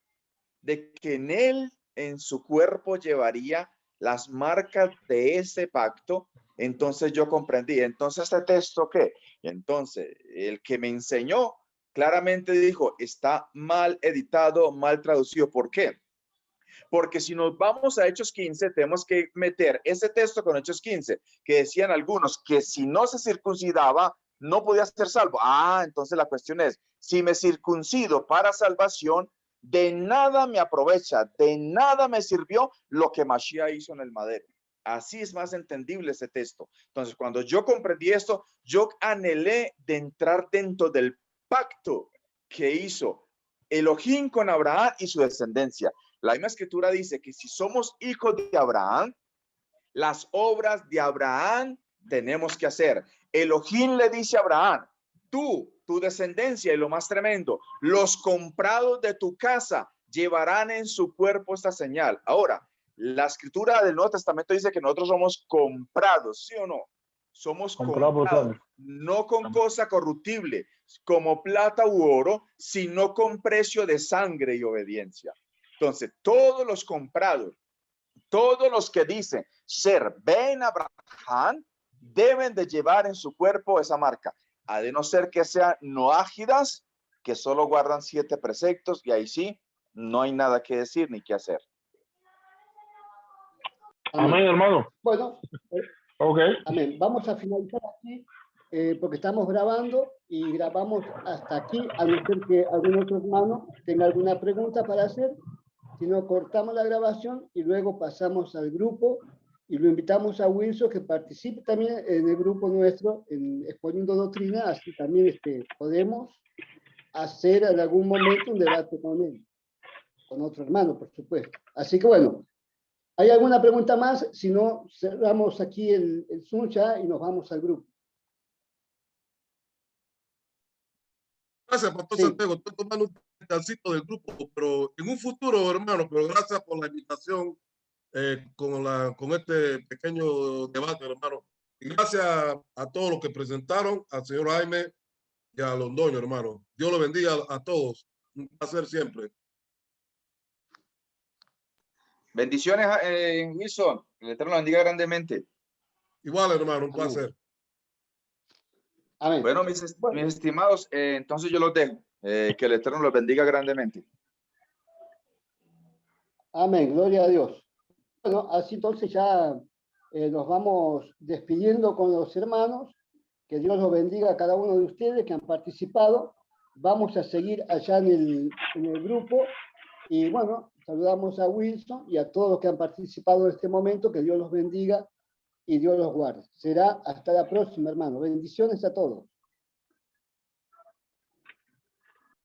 de que en él, en su cuerpo, llevaría las marcas de ese pacto. Entonces yo comprendí. Entonces, ¿este texto qué? Entonces, el que me enseñó claramente dijo, está mal editado, mal traducido. ¿Por qué? Porque si nos vamos a Hechos 15, tenemos que meter ese texto con Hechos 15, que decían algunos que si no se circuncidaba, no podía ser salvo. Entonces la cuestión es, si me circuncido para salvación, de nada me aprovecha, de nada me sirvió lo que Mashiach hizo en el madero. Así es más entendible ese texto. Entonces, cuando yo comprendí esto, yo anhelé de entrar dentro del pacto que hizo Elohim con Abraham y su descendencia. La misma escritura dice que si somos hijos de Abraham, las obras de Abraham tenemos que hacer. Elohim le dice a Abraham, tu descendencia, y lo más tremendo, los comprados de tu casa llevarán en su cuerpo esta señal. Ahora, la escritura del Nuevo Testamento dice que nosotros somos comprados, ¿sí o no? Somos comprados, no con cosa corruptible, como plata u oro, sino con precio de sangre y obediencia. Entonces, todos los comprados, todos los que dicen ser Ben Abraham, deben de llevar en su cuerpo esa marca, a de no ser que sean noágidas, que solo guardan 7 preceptos, y ahí sí, no hay nada que decir ni que hacer.
Amén, hermano.
Bueno,
okay.
Amén. Vamos a finalizar aquí porque estamos grabando y grabamos hasta aquí, a no ser que algún otro hermano tenga alguna pregunta para hacer. Si no, cortamos la grabación y luego pasamos al grupo y lo invitamos a Wilson que participe también en el grupo nuestro, en Exponiendo Doctrina, así también podemos hacer en algún momento un debate con él, con otro hermano, por supuesto. Así que bueno, ¿hay alguna pregunta más? Si no, cerramos aquí el Zoom ya y nos vamos al grupo.
Gracias, Pastor Santiago. Estoy tomando un pedacito del grupo, pero en un futuro, hermano, pero gracias por la invitación con este pequeño debate, hermano. Y gracias a todos los que presentaron, al señor Jaime y a Londoño, hermano. Dios lo bendiga a todos. Un placer siempre.
Bendiciones, Wilson. El Eterno lo bendiga grandemente.
Igual, hermano, un placer.
Amén.
Bueno, mis estimados, entonces yo los dejo. Que el Eterno los bendiga grandemente.
Amén, gloria a Dios. Bueno, así entonces ya nos vamos despidiendo con los hermanos. Que Dios los bendiga a cada uno de ustedes que han participado. Vamos a seguir allá en el grupo. Y bueno, saludamos a Wilson y a todos los que han participado en este momento. Que Dios los bendiga y Dios los guarde. Será hasta la próxima, hermano. Bendiciones a todos.